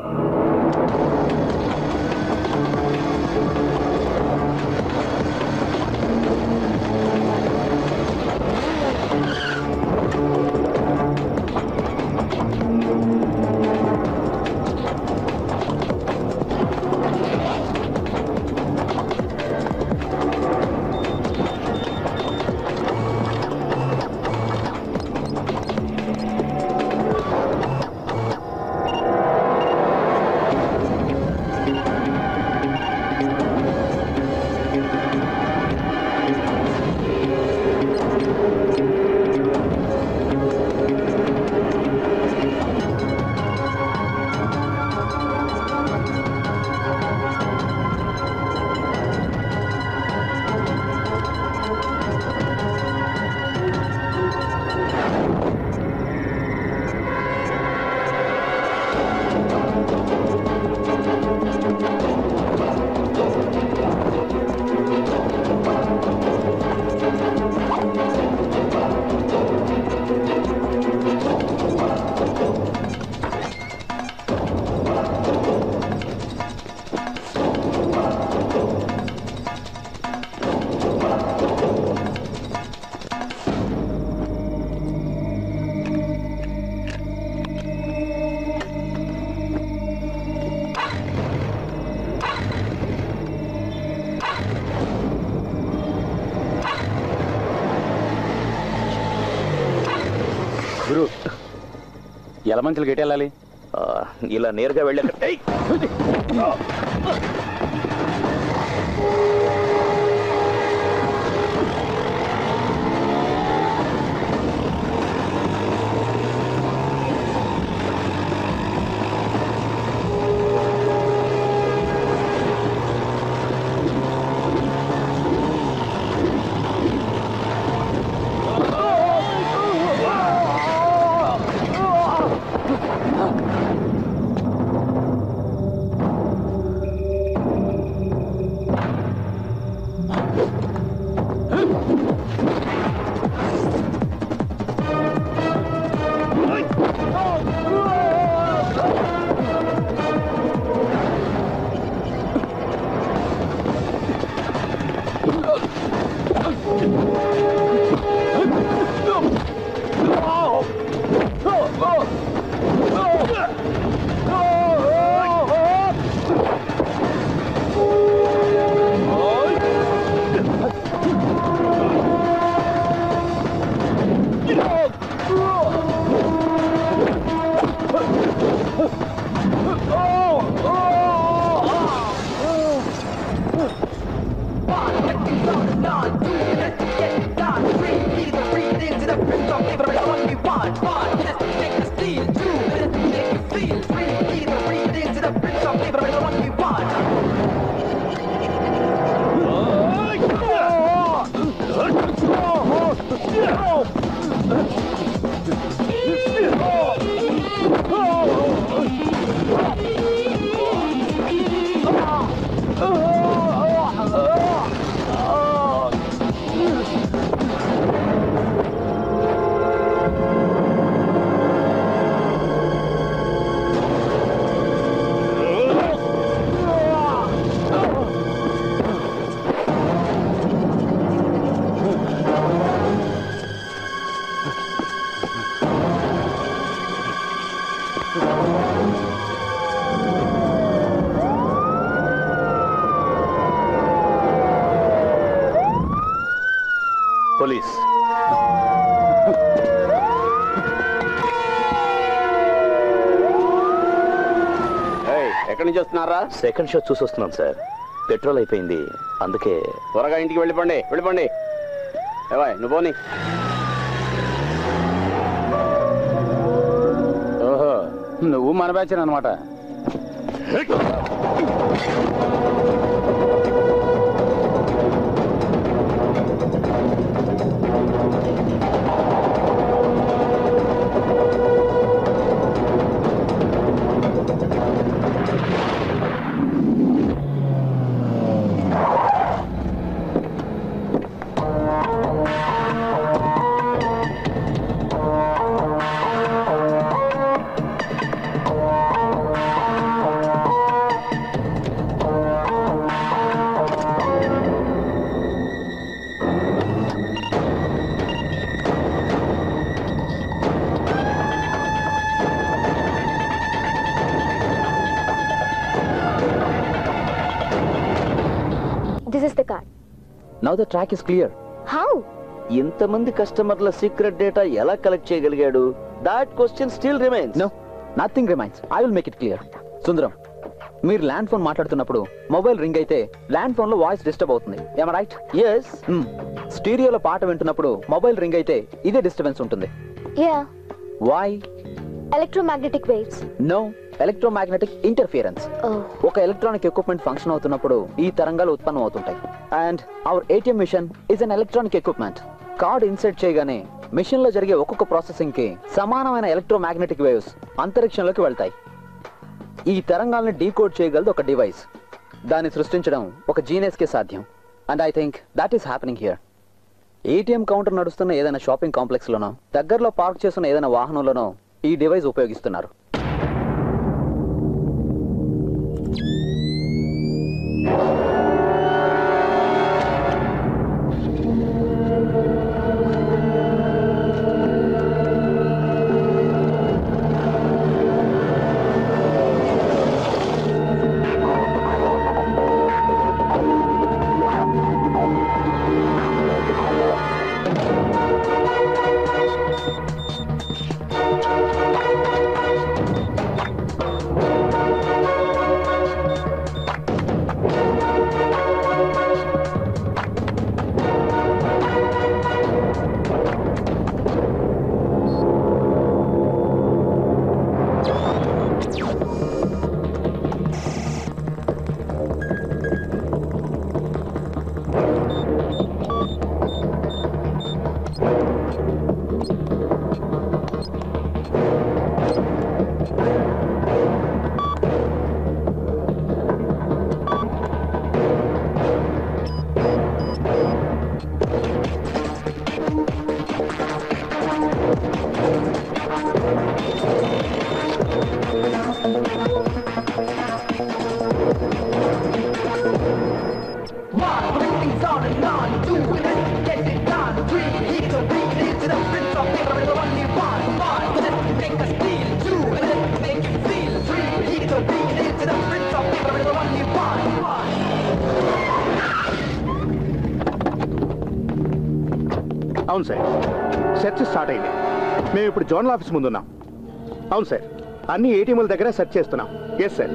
గురు ఎలమంచులు గట్టి వెళ్ళాలి. ఇలా నేరుగా వెళ్ళాక పోలీస్. ఎక్కడి నుంచి వస్తున్నారా? సెకండ్ షో చూసి వస్తున్నాను సార్. పెట్రోల్ అయిపోయింది, అందుకే. త్వరగా ఇంటికి వెళ్ళిపోండి, వెళ్ళిపోండి. ఏవాయ్ నువ్వు పోనీ. ఓహో, నువ్వు మన బ్యాచ్ అనమాట. This is the card. Now the track is clear. How? ఇంతమంది కస్టమర్ల సీక్రెట్ డేటా ఎలా కలెక్ట్ చేయగలిగాడు? That question still remains. No, nothing remains. I will make it clear. Sundaram, మీరు ల్యాండ్ ఫోన్ మాట్లాడుతున్నప్పుడు మొబైల్ రింగ్ అయితే ల్యాండ్ ఫోన్ లో వాయిస్ డిస్టర్బ్ అవుతుంది. ఏమ రైట్? yes. స్టీరియోలో పాట వింటున్నప్పుడు మొబైల్ రింగ్ అయితే ఇదే డిస్టర్బెన్స్ ఉంటుంది. Yeah. Why? Electromagnetic waves. No, electromagnetic interference. ఒక ఎలక్ట్రానిక్ ఎక్విప్మెంట్ ఫంక్షన్ అవుతున్నప్పుడు ఈ తరంగాలు ఉత్పన్నం అవుతుంటాయి. And our ATM machine is an electronic equipment. Card insert చేయగానే మిషన్ లో జరిగే ఒక్కొక్క ప్రాసెసింగ్ కి సమానమైన ఎలక్ట్రోమాగ్నెటిక్ వేవ్స్ అంతరిక్షంలోకి వెళ్తాయి. ఈ తరంగాల్ని డీకోడ్ చేయగలదు ఒక డివైస్. దాన్ని సృష్టించడం ఒక జీనియస్ కే సాధ్యం. And I think that is happening here. ATM counter నడుస్తున్న ఏదైనా షాపింగ్ కాంప్లెక్స్ లోనో, దగ్గరలో పార్క్ చేస్తున్న ఏదైనా వాహనంలోనో ఈ డివైస్ ఉపయోగిస్తున్నారు. అవును సార్, సెర్చ్ స్టార్ట్ అయింది. మేము ఇప్పుడు జోనల్ ఆఫీస్ ముందున్నాం. అవును సార్, అన్ని ఏటీఎంల దగ్గర సెర్చ్ చేస్తున్నాం. Yes sir.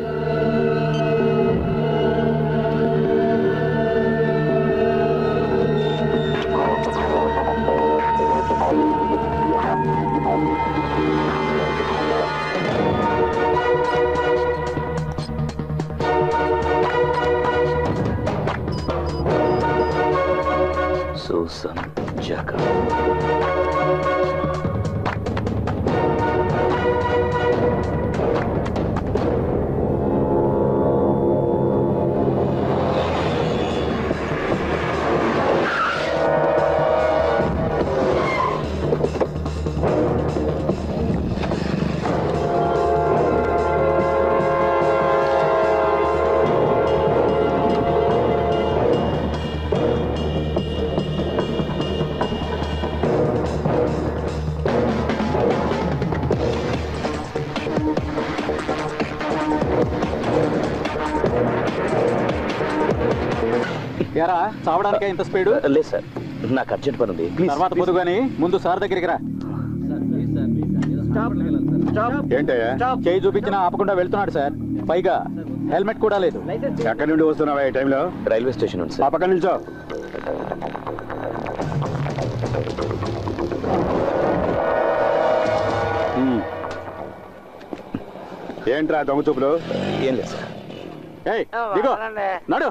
Susan Jacob. ఎరా చావడానికే ఇంత స్పీడ్? లేదు సార్, నాకు అర్జెంట్ పని ఉంది. తర్వాత పోదు కానీ ముందు సార్ దగ్గరికి రా. ఏంటయ్యా? చేయి చూపించినా ఆపకుండా వెళ్తున్నాడు సార్. పైగా హెల్మెట్ కూడా లేదు. ఎక్కడి నుండి వస్తున్నావా ఈ టైంలో? రైల్వే స్టేషన్ ఉంది ఆ సార్. పక్కన నిల్చో. ఏంట్రా దొంగ చూపులు? ఏం లేదు సార్. దిగో నడు.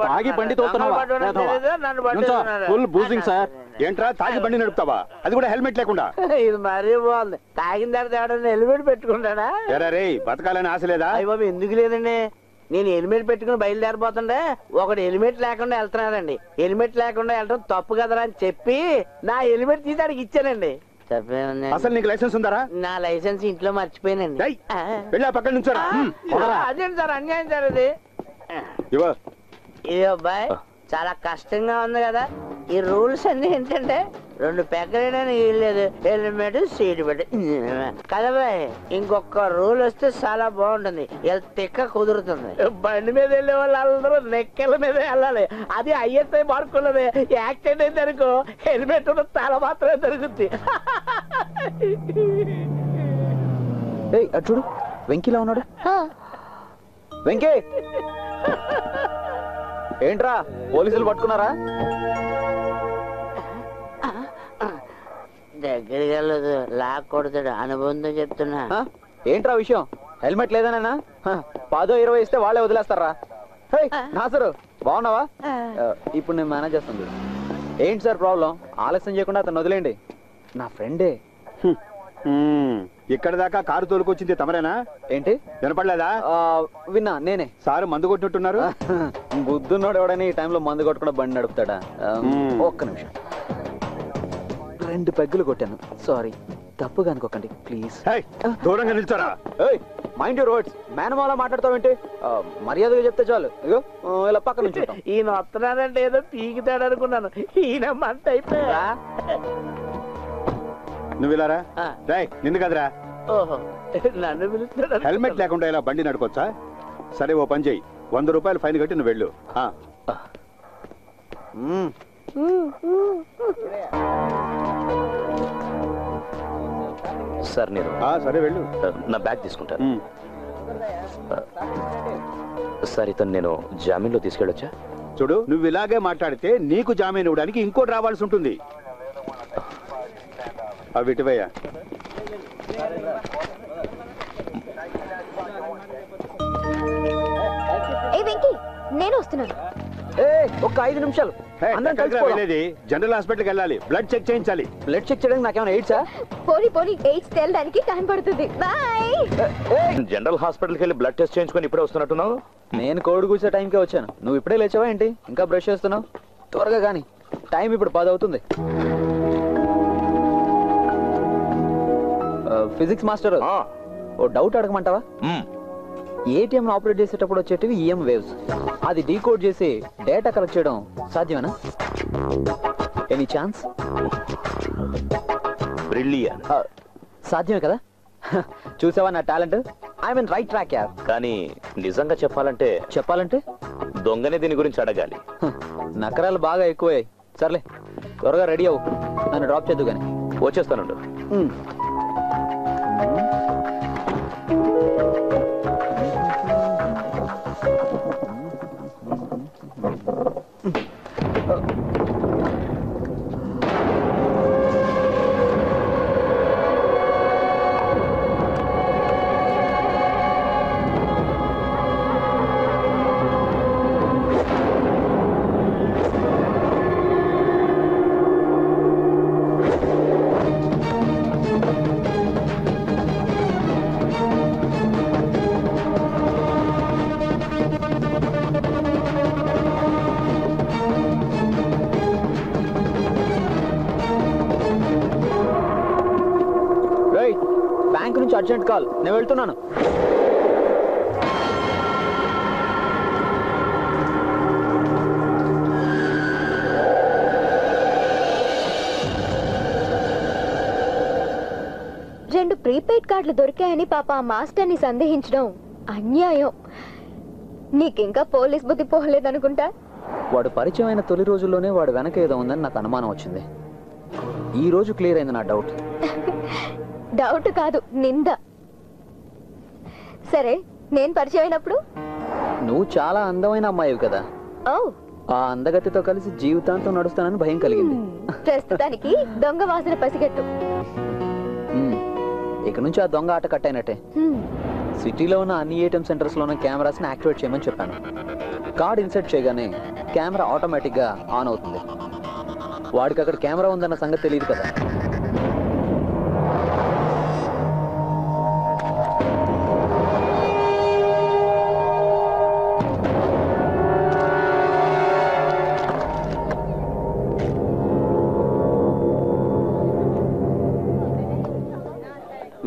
తాగి బండి తోలుతున్నావా? Full boozing sir. ఏంట్రా తాగి బండి నడుపుతావా? అది కూడా హెల్మెట్ లేకుండా? ఇది మరీ బాగుంది. తాగిన తర్వాత ఎవడన్నా హెల్మెట్ పెట్టుకుంటాడా? ఎరా రే, బతకాలని ఆశ లేదా? అయ్య బాబు, ఎందుకు లేదండి. నేను హెల్మెట్ పెట్టుకుని బయలుదేరిపోతుండే ఒకడు హెల్మెట్ లేకుండా వెళ్తున్నాడండి. హెల్మెట్ లేకుండా వెళ్ళడం తప్పు కదరా అని చెప్పి నా హెల్మెట్ తీసి ఆడికి ఇచ్చానండి. అసలు నీకు లైసెన్స్ ఉందారా? నా లైసెన్స్ ఇంట్లో మర్చిపోయానండి. వెళ్ళి ఆ పక్కన నుంచోరా. అదేంటి సార్ అన్యాయం సార్ అది. ఇవో ఇది అబ్బాయి చాలా కష్టంగా ఉంది కదా. ఈ రూల్స్ అన్ని ఏంటంటే 2 పెగ్గలేదని వీల్లేదు, హెల్మెట్ సీట్ పెట్టి కదా బాయ్. ఇంకొక రూల్ వస్తే చాలా బాగుంటుంది. తిక్క కుదురుతుంది. బండి మీద వెళ్ళే వాళ్ళు అందరూ నెక్కల మీద వెళ్ళాలి. అది ఐఎస్ఐ మార్కున్నది. యాక్సిడెంట్ అయితే అనుకో హెల్మెట్ ఉన్న తల మాత్రమే దొరుకుద్ది. చూడు వెంకీలా ఉన్నాడు. వెంకీ ఏంట్రా పోలీసులు పట్టుకున్నారా? దగ్గరికి వెళ్ళదు, లాక్ కొడతాడు. అనుబంధం చెప్తున్నా. ఏంట్రా విషయం? హెల్మెట్ లేదనేనా? 10-20 ఇస్తే వాళ్ళే వదిలేస్తారా? నాసరు బాగున్నావా? ఇప్పుడు నేను మేనేజ్ చేస్తాను చూడు. ఏంటి సార్ ప్రాబ్లం? ఆలస్యం చేయకుండా అతను వదిలేండి. నా ఫ్రెండే. ఇక్కడ దాకా కారు తోలుకొచ్చింది తమరేనా? ఏంటి వినపడలేదా? విన్నా, నేనే. సారు మందు కొట్టినట్టున్నారు. బుద్ధున్నోడు ఎవడని ఈ టైంలో మందు కొట్టకుండా బండి నడుపుతాడా? ఒక్క నిమిషం. 2 పెగ్గులు కొట్టాను. సారీ, తప్పుగా అనుకోకండి ప్లీజ్. దూరంగా నిల్చోరా. Mind your words. మేనమాలా మాట్లాడతావేంటి? మర్యాదగా చెప్తే చాలు. ఇగో ఇలా పక్క నుంచి ఈయన వస్తున్నాడంటే ఏదో పీకితాడు అనుకున్నాను. ఈయన మంట అయిపోయా. నువ్వు ఇలారా. నిన్ను కదరా. ఓహో, నన్ను పిలుస్తాడు. హెల్మెట్ లేకుండా ఇలా బండి నడుకోవచ్చా? సరే ఓ పని చెయ్యి, 100 రూపాయలు ఫైన్ కట్టి నువ్వు వెళ్ళు. సార్ నేను సరే వెళ్ళు. నా బ్యాగ్ తీసుకుంటాను. సార్ ఇతను నేను జామీన్లో తీసుకెళ్ళొచ్చా? చూడు, నువ్వు ఇలాగే మాట్లాడితే నీకు జామీన్ ఇవ్వడానికి ఇంకోటి రావాల్సి ఉంటుంది. అవి ఇటువయ్యా. నేను వస్తున్నాను. ఒక్క 5 నిమిషాలు. వెళ్ళేది జనరల్ హాస్పిటల్కి వెళ్ళాలి. బ్లడ్ చెక్ చేయించాలి. బ్లడ్ చెక్ చేయడానికి నాకేమైనా ఎయిడ్సా? పోనీ ఎయిడ్స్ తేలడానికి టైం పడుతుంది. బాయ్. జనరల్ హాస్పిటల్కి వెళ్ళి బ్లడ్ టెస్ట్ చేయించుకొని ఇప్పుడే వస్తున్నట్టున్నావు. నేను కోడి కూర్చే టైంకే వచ్చాను. నువ్వు ఇప్పుడే లేచావా ఏంటి? ఇంకా బ్రష్ చేస్తున్నావు? త్వరగా కానీ, టైం ఇప్పుడు 10 అవుతుంది. ఫిజిక్స్ మాస్టర్, ఓ డౌట్ అడగమంటావా? ఏటీఎం ఆపరేట్ చేసేటప్పుడు వచ్చేటివి ఈఎం వేవ్స్. అది డీకోడ్ చేసి డేటా కలెక్ట్ చేయడం సాధ్యమేనా? Any chance? బ్రిలియంట్. సాధ్యమే కదా? చూసావా నా talent? I mean right track యార్. కానీ నిజంగా చెప్పాలంటే దొంగనే దీని గురించి అడగాలి. నకరాలు బాగా ఎక్కువయ్యాయి. సర్లే, త్వరగా రెడీ అవ్వు, నన్ను డ్రాప్ చేద్దు కానీ. వచ్చేస్తానుండు. బ్యాంక్ నుంచి అర్జెంట్ కాల్, నేను వెళ్తున్నాను. రెండు ప్రీపెయిడ్ కార్డులు దొరికాయని పాప ఆ మాస్టర్ని సందేహించడం అన్యాయం. నీకింకా పోలీస్ బుద్ధి పోలేదనుకుంటా. వాడు పరిచయం అయిన తొలి రోజుల్లోనే వాడు వెనక ఏదో ఉందని నాకు అనుమానం వచ్చింది. ఈ రోజు క్లియర్ అయింది నా డౌట్. డౌట్ కాదు, నింద. సరే, నేను పరిచయం అయినప్పుడు నువ్వు చాలా అందమైన అమ్మాయివి కదా. ఆ అందగతితో కలిసి జీవితాంతం నడుస్తానని భయం కలిగింది. ప్రస్తుతానికి దొంగ వాసన పసిగట్టు. ఇక నుంచి ఆ దొంగ ఆట కట్టయినట్టే. సిటీలో ఉన్న అన్ని ఏటీఎం సెంటర్స్ లో ఉన్న కెమెరాస్ ని యాక్టివేట్ చేయమని చెప్పాను. కార్డ్ ఇన్సర్ట్ చేయగానే కెమెరా ఆటోమేటిక్ గా ఆన్ అవుతుంది. వాడికి అక్కడ కెమెరా ఉందన్న సంగతి తెలియదు కదా.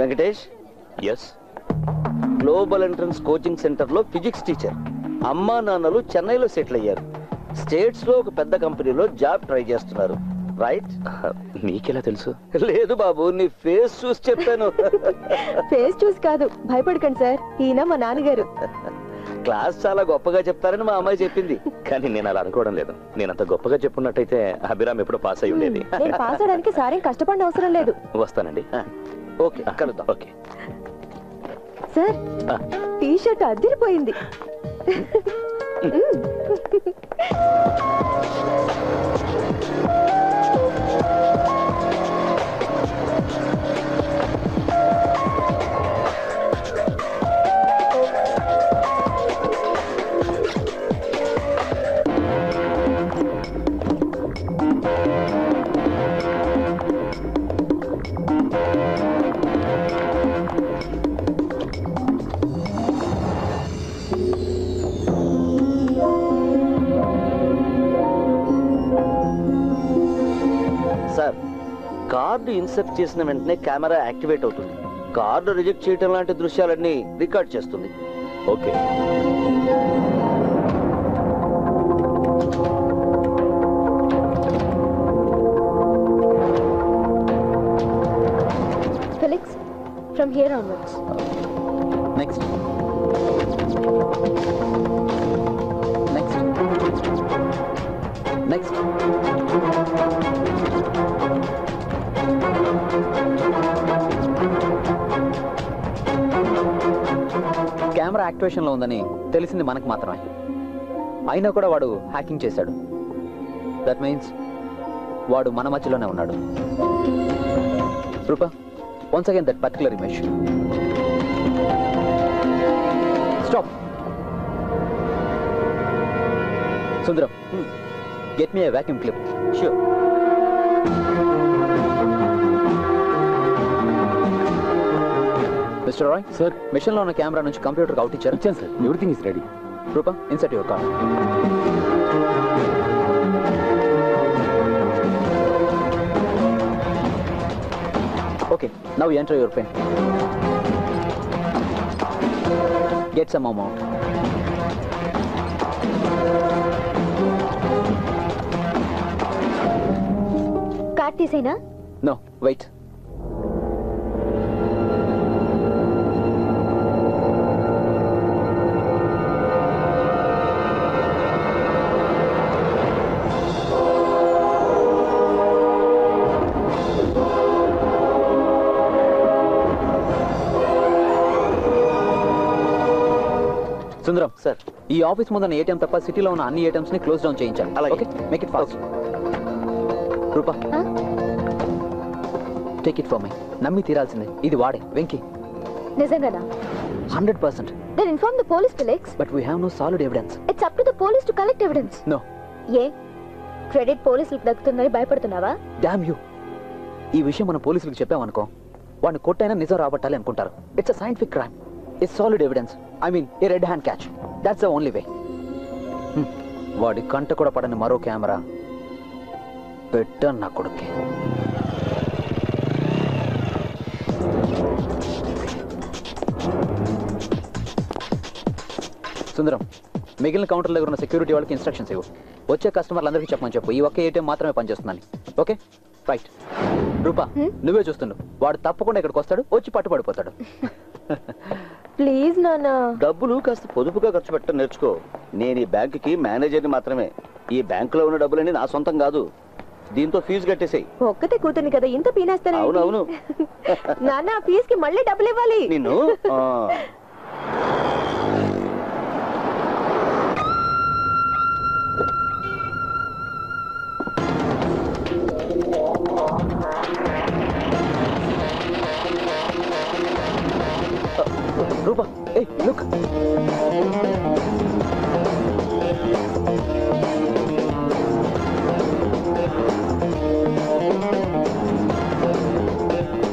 Venkatesh. Yes. Global entrance coaching centre లో ఫిజిక్స్ టీచర్. అమ్మా నాన్నలు చెన్నైలో సెటిల్ అయ్యారు. స్టేట్స్ లో ఒక పెద్ద కంపెనీలో జాబ్ ట్రై చేస్తున్నారు. రైట్? నీకెలా తెలుసు? లేదు బాబు, నీ ఫేస్ చూసి చెప్పాను. ఫేస్ చూసి కాదు, భయపడకండి సార్, ఈయన మా నాన్నగారు. క్లాస్ చాలా గొప్పగా చెప్తారని మా అమ్మాయి చెప్పింది. కానీ నేను అలా అనుకోవడం లేదు. నేను అంత గొప్పగా చెప్పున్నట్టయితే అభిరామ్ ఎప్పుడో పాస్ అయి ఉండేది. నేను పాస్ అవడానికి సారేం కష్టపడిన అవసరం లేదు. వస్తానండి. ఓకే, కలుద్దాం. ఓకే సార్, టీ షర్ట్ అదిరిపోయింది. సార్, కార్డు ఇన్సర్ట్ చేసిన వెంటనే కెమెరా యాక్టివేట్ అవుతుంది. కార్డు రిజెక్ట్ చేయడం లాంటి దృశ్యాలన్నీ రికార్డ్ చేస్తుంది. Okay. Felix, from here onwards. Next. Next. Next. Camera activation లో ఉందని తెలిసింది మనకు మాత్రమే. అయినా కూడా వాడు హ్యాకింగ్ చేశాడు. దట్ మీన్స్ వాడు మన మధ్యలోనే ఉన్నాడు. రూపా, once again that particular image. Stop. Sundaram, get me a vacuum clip. Sure. Mr. Roy, sir, machine లో ఉన్న కెమెరా నుంచి కంప్యూటర్ అవుట్ ఇచ్చారు. ఇచ్చాను sir, everything is ready. Rupa, insert your card. Okay, now you enter your pin. Get some amount. Card తీసేనా? No, wait. సుందరం సార్, ఈ ఆఫీస్ ముందున్న ఏటీఎం తప్ప సిటీలో ఉన్న అన్ని ఏటీఎంస్ ని క్లోజ్ డౌన్ చేయించాలి. అలాగే. Okay, make it fast. Rupa, take it for me. నమ్మి తీరాల్సిందే. ఇది వాడే వెంకీ. నిజంగానా? 100%. Then inform the police, Felix. But we have no solid evidence. It's up to the police to collect evidence. No. A credit పోలీసులకు దక్కుతుందని భయపడుతున్నావా? Damn you. ఈ విషయం మనం పోలీసులకు చెప్పామనుకో, వాడిని కొట్టైనా నిజం రాబట్టాలి అనుకుంటారు. It's a scientific crime. It's solid evidence. I mean A red hand catch. That's the only way. వాడి కంట కూడా పడని మరో కెమెరా పెట్టాను నా కొడుక్కి. సుందరం, మిగిలిన కౌంటర్ దగ్గర ఉన్న సెక్యూరిటీ వాళ్ళకి ఇన్స్ట్రక్షన్స్ ఇవ్వు. వచ్చే కస్టమర్లందరికీ చెప్పమని చెప్పు, ఈ ఒక్క ఏటీఎం మాత్రమే పనిచేస్తుందని. Okay, right. రూపా, నువ్వే చూస్తున్నావు. వాడు తప్పకుండా ఇక్కడికి వస్తాడు, వచ్చి పట్టుపడిపోతాడు. ప్లీజ్ నాన్న. డబ్బులు కాస్త పొదుపుగా ఖర్చు పెట్టడం నేర్చుకో. నేను ఈ బ్యాంకుకి మేనేజర్ని మాత్రమే. ఈ బ్యాంకులో ఉన్న డబ్బులన్నీ నా సొంతం కాదు. దీంతో ఫీజు కట్టేసాయి. ఒక్కతే కూతుని కదా, ఇంత పీనేస్తాను. అవునవును. నాన్న, ఫీజు కి మళ్ళీ డబ్బులు ఇవ్వాలి. నిన్ను రూపా, ఏయ్ look.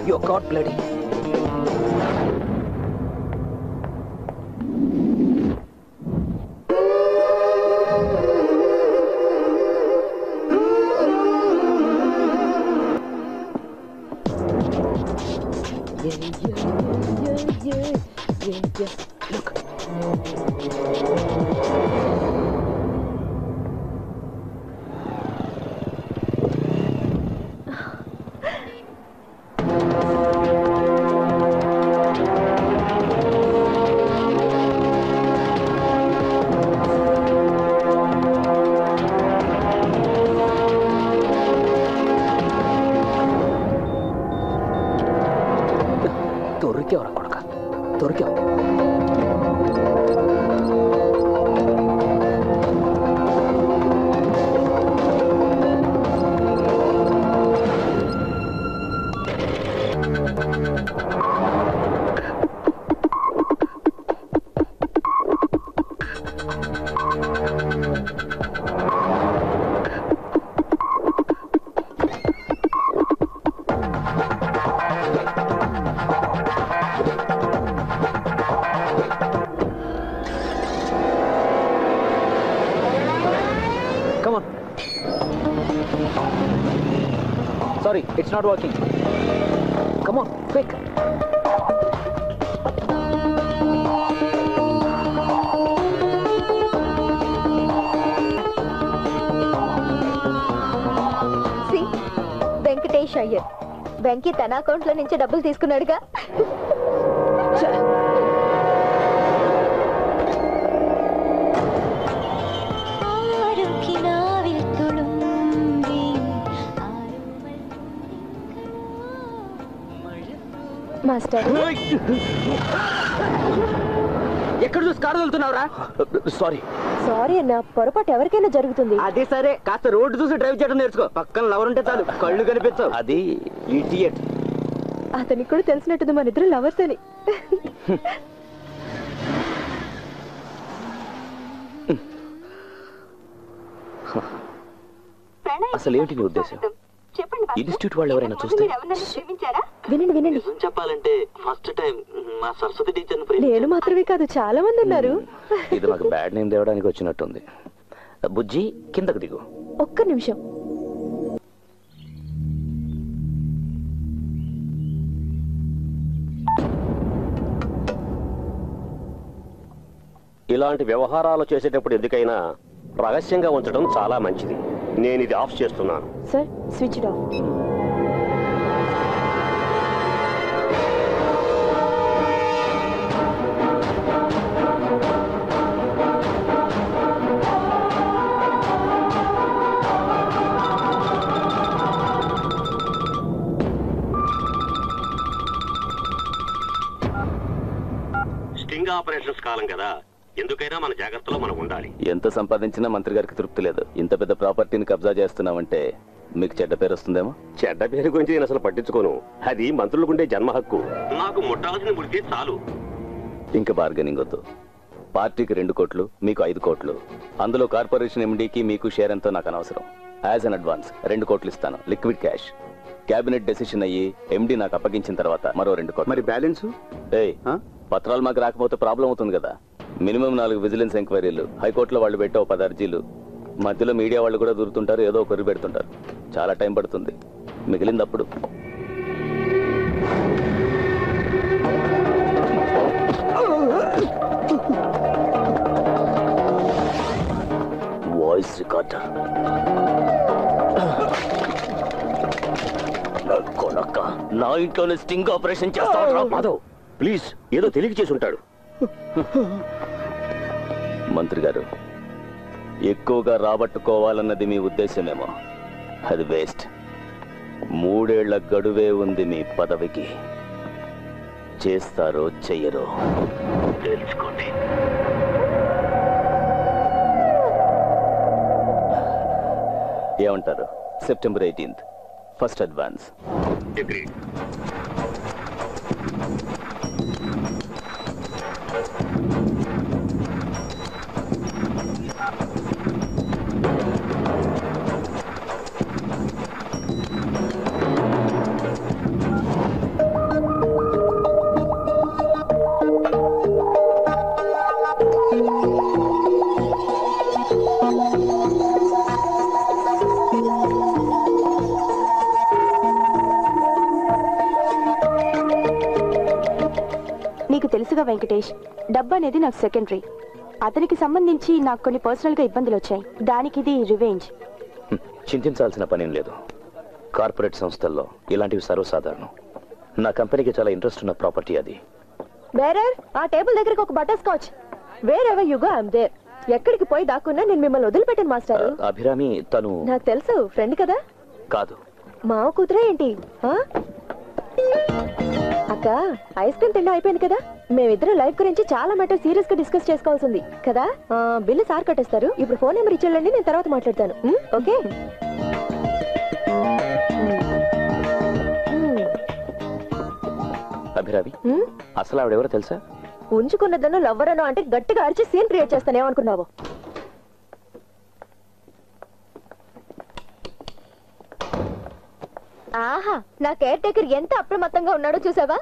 You're caught bloody. Look. దొరికేవరా కొడక, దొరికావు. Come on. Sorry, it's not working. Come on, quick. See, Venkatesh Iyer. Venky తన అకౌంట్ లో నుంచి డబ్బులు తీసుకున్నాడుగా. మాస్టర్, ఎక్కడ చూసి కారు వెళ్తున్నావురా? సారీ. సారీ అన్న, పొరపాటు ఎవరికైనా జరుగుతుంది. అదే సరే, కాస్త రోడ్డు చూసి డ్రైవ్ చేయడం నేర్చుకో. పక్కన లవర్ ఉంటే చాలు, కళ్ళు కనిపించవు. అది ఇడియట్. అతనికి కూడా తెలిసినట్టుంది మన ఇద్దరు లవర్స్ అని. అసలు ఏంటి నీ ఉద్దేశం? ఇన్స్టిట్యూట్ వాళ్ళు ఎవరైనా చూస్తే? వినండి వినండి. చెప్పాలంటే ఫస్ట్ టైం మా సరస్వతి టీచర్ నేను మాత్రమే కాదు, చాలా మంది ఉన్నారు. ఇది నాకు బ్యాడ్ నేమ్ తేవడానికి వచ్చినట్టుంది. బుజ్జి, కిందకు దిగు. ఒక్క నిమిషం. ఇలాంటి వ్యవహారాలు చేసేటప్పుడు ఎందుకైనా రహస్యంగా ఉంచడం చాలా మంచిది. నేను ఇది ఆఫ్ చేస్తున్నాను. Sir, switch off. Sting operations కాలం కదా, ఎందుకైనా మన జాగ్రత్తలో మనం ఉండాలి. ఎంత సంపాదించినా మంత్రి గారికి తృప్తి లేదు. ఇంత పెద్ద ప్రాపర్టీని కబ్జా చేస్తున్నామంటే మీకు చెడ్డ పేరు వస్తుందేమో. చెడ్డ పేరు గురించి నేను అసలు పట్టించుకోను. అది మంత్రులకుండే జన్మ హక్కు. నాకు ముట్టాల్సిన ముడితే చాలు. ఇంకా బార్గెనింగ్ వద్దు. పార్టీకి 2 కోట్లు, మీకు 5 కోట్లు. అందులో కార్పొరేషన్ ఎండీకి మీకు షేర్ ఎంతో నాకు అనవసరం. యాజ్ అన్ అడ్వాన్స్ 2 కోట్లు ఇస్తాను, లిక్విడ్ క్యాష్. క్యాబినెట్ డెసిషన్ అయ్యి ఎండీ నాకు అప్పగించిన తర్వాత మరో 2 కోట్లు. మరి బ్యాలెన్స్? పత్రాలు మాకు రాకపోతే ప్రాబ్లం అవుతుంది కదా. మినిమం 4 విజిలెన్స్ ఎంక్వైరీలు, హైకోర్టులో వాళ్ళు పెట్టే 10 అర్జీలు, మధ్యలో మీడియా వాళ్ళు కూడా దూరుతుంటారు, ఏదో ఒకరు పెడుతుంటారు. చాలా టైం పడుతుంది. మిగిలిందప్పుడు వాయిస్ రికార్డర్. కొనక్క నా ఇంట్లోనే స్టింగ్ ఆపరేషన్ చేస్తాడు. మాధవ్ ప్లీజ్, ఏదో తెలియక చేసి ఉంటాడు. మంత్రి గారు, ఎక్కువగా రాబట్టుకోవాలన్నది మీ ఉద్దేశమేమో. అది వేస్ట్. 3 ఏళ్ల గడువే ఉంది మీ పదవికి. చేస్తారో చెయ్యరో తెలుసుకోండి. ఏమంటారు? September 18th first advance. నీకు తెలుసుగా వెంకటేష్, డబ్బు అనేది నాకు సెకండరీ. అతనికి సంబంధించి నాకు కొన్ని పర్సనల్ గా ఇబ్బందులు వచ్చాయి. దానికి ఇది రివెంజ్. చింతించాల్సిన పనేం లేదు. కార్పొరేట్ సంస్థల్లో ఇలాంటివి సర్వసాధారణం. నా కంపెనీకి చాలా ఇంట్రెస్ట్ ఉన్న ప్రాపర్టీ అది. బేరర్, ఆ టేబుల్ దగ్గరికి ఒక butterscotch. Wherever you go I am there. ఎక్కడికి పోయి దాక్కున్నా నేను మిమ్మల్ని వదిలిపెట్టాను మాస్టర్. అభిరామి తను నాకు తెలుసు, ఫ్రెండ్ కదా. కాదు, మావ కూతురే ఏంటి? అక్క, ఐస్ క్రీమ్ తినడం అయిపోయింది కదా. మేమిద్దరం లైఫ్ గురించి చాలా మ్యాటర్ సీరియస్ గా డిస్కస్ చేసుకోవాల్సింది కదా. బిల్లు సార్ కట్టేస్తారు. ఇప్పుడు ఫోన్ నెంబర్ ఇచ్చేళ్ళండి, నేను తర్వాత మాట్లాడతాను. ఓకే? అభిరామి, అసలు ఆవిడెవరో తెలుసా? ఉంచుకున్నదను లవ్వరను అంటే గట్టిగా అరిచి సీన్ క్రియేట్ చేస్తానేమనుకున్నావు? ఆహా, నా కేర్ టేకర్ ఎంత అప్రమత్తంగా ఉన్నాడో చూసావా?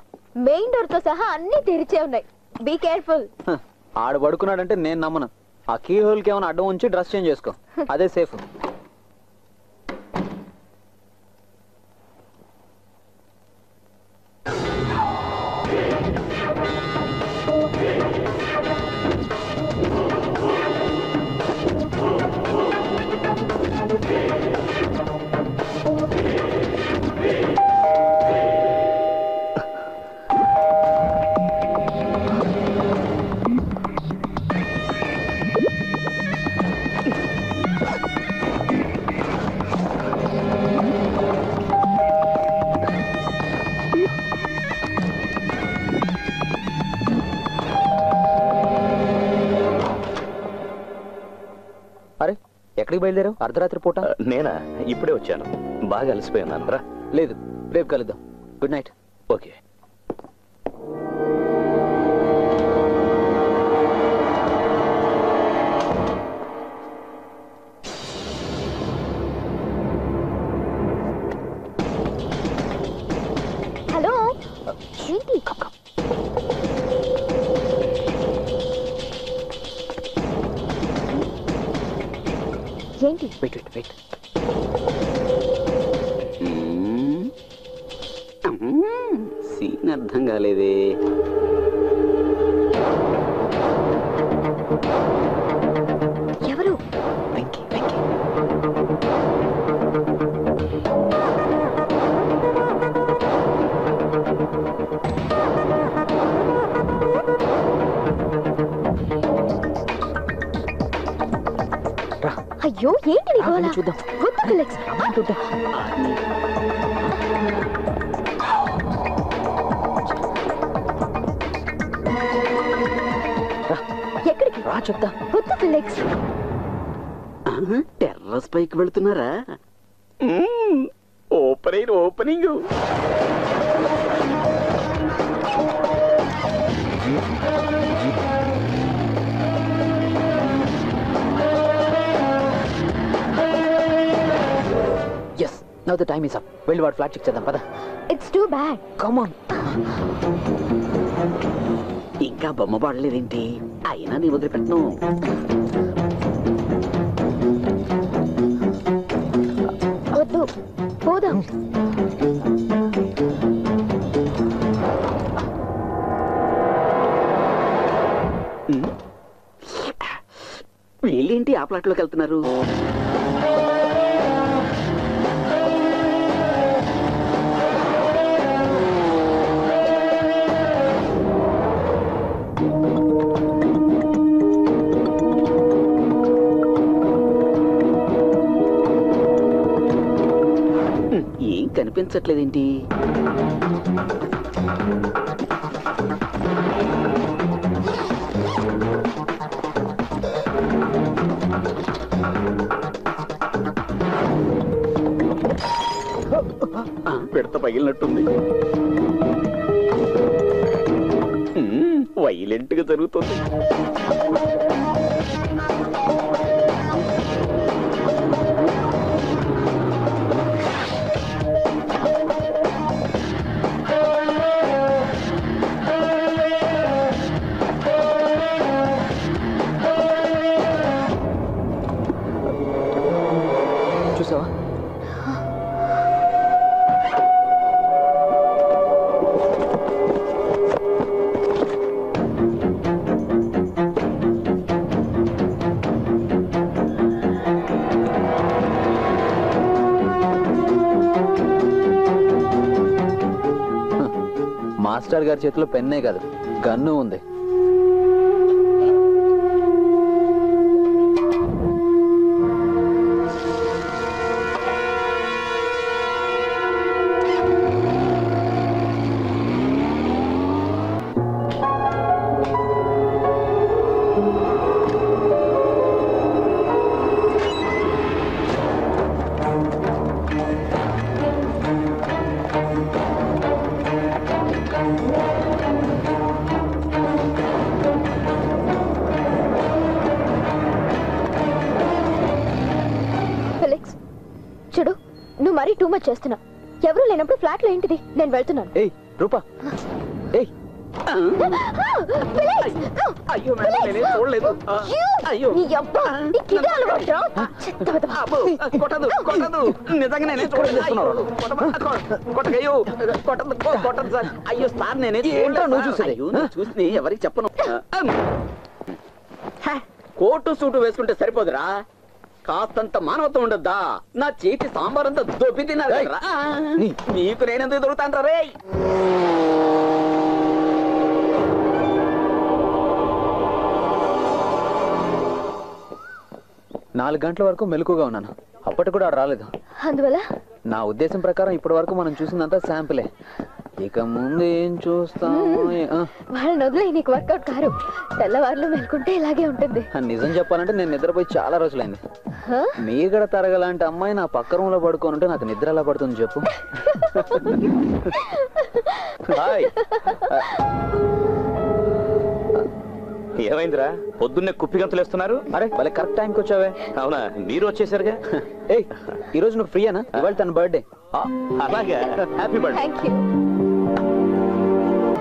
మెయిన్ డోర్ తో సహా అన్ని తెరిచే ఉన్నాయి. Be careful. ఆడు పడుకున్నాడంటే నేను నమ్మను. ఆ కీ హోల్ కి ఏమైనా అడ్డం ఉంచి డ్రెస్ చేంజ్ చేసుకో, అదే సేఫ్. ఎక్కడికి బయలుదేరావు అర్ధరాత్రి పూట? నేనా? ఇప్పుడే వచ్చాను. బాగా అలసిపోయాను రా. లేదు, రేపు కలుద్దాం. Good night. ఓకే. హలో, ఏంటి? ఏంటి? Wait wait wait. సీన్ అర్థం కాలేదే. ఎవరు? వెంకీ వెంకీ. అయ్యో, ఏంటి నీ గోల? చూద్దాం. Good legs. చూద్దాం. ఎక్కడికి? రా చెప్తా. వద్దు ఫిలిక్స్. టెర్రస్ పైకి వెళ్తున్నారా? Opening yes, now the time is up. వెళ్ళి వాడు ఫ్లాట్ చెక్ చేద్దాం పద. It's too bad. Come on. ఇంకా బొమ్మ పడలేదేంటి? అయినా నీ వదిలిపెట్టను. వద్దు, పోదాం. వీళ్ళేంటి ఆ ప్లాట్లోకి వెళ్తున్నారు? ఏం కనిపించట్లేదేంటి? పెడత పగిలినట్టుంది. వైలెంట్ గా జరుగుతుంది. చూసావా? మాస్టర్ గారి చేతిలో పెన్నే కాదు, గన్ను ఉంది. ఫిలిక్స్, చూడు, నువ్వు మరీ టూ మచ్ చేస్తున్నావు. ఎవరు లేనప్పుడు ఫ్లాట్ లో ఏంటిది? నేను వెళ్తున్నాను. ఏయ్ రూపా, ఏయ్ అయ్యో మేడం, నేనేం చూడలేదు. అయ్యో కొట్టదు కొట్టదు, నిజంగా నేనే చూడలేదు. కొట్టకయ్యో, కొట్టదు సార్. అయ్యో సార్, నేనే నువ్వు చూసేది చూసి ఎవరికి చెప్పను. కోటు సూటు వేసుకుంటే సరిపోదురా, కాస్తంత మానవత్వం ఉండద్దా? నా చేతి సాంబార్ అంతా దొబ్బి తిన్నారు కదరా. నీకు నేనెందుకు దొరుకుతాను రే? 4 గంటల వరకు మెలకుగా ఉన్నాను. అప్పటి కూడా రాలేదు. అందువల్ల నా ఉద్దేశం ప్రకారం ఇప్పటి వరకు మనం చూసిందంతా శాంపులే. ఇక ముందు ఏం చూస్తాం? వాళ్ళని వదిలే, నీకు వర్కౌట్ కారు. తెల్లవారులు మెలుకుంటే ఇలాగే ఉంటుంది. నిజం చెప్పాలంటే నేను నిద్రపోయి చాలా రోజులైంది. మీగడ తరగలాంటి అమ్మాయి నా పక్క రూమ్ లో పడుకొని ఉంటే నాకు నిద్ర ఎలా పడుతుంది చెప్పు? ఏమైందిరా, పొద్దున్నే కుప్పిగంతులు వేస్తున్నారు? అరే వాళ్ళే కరెక్ట్ టైంకి వచ్చావే. అవునా, మీరు వచ్చేసరిగా. ఏయ్, ఈ రోజు నువ్వు ఫ్రీయేనా? ఇవాళ తన బర్త్డే. అలాగే, హ్యాపీ బర్త్డే.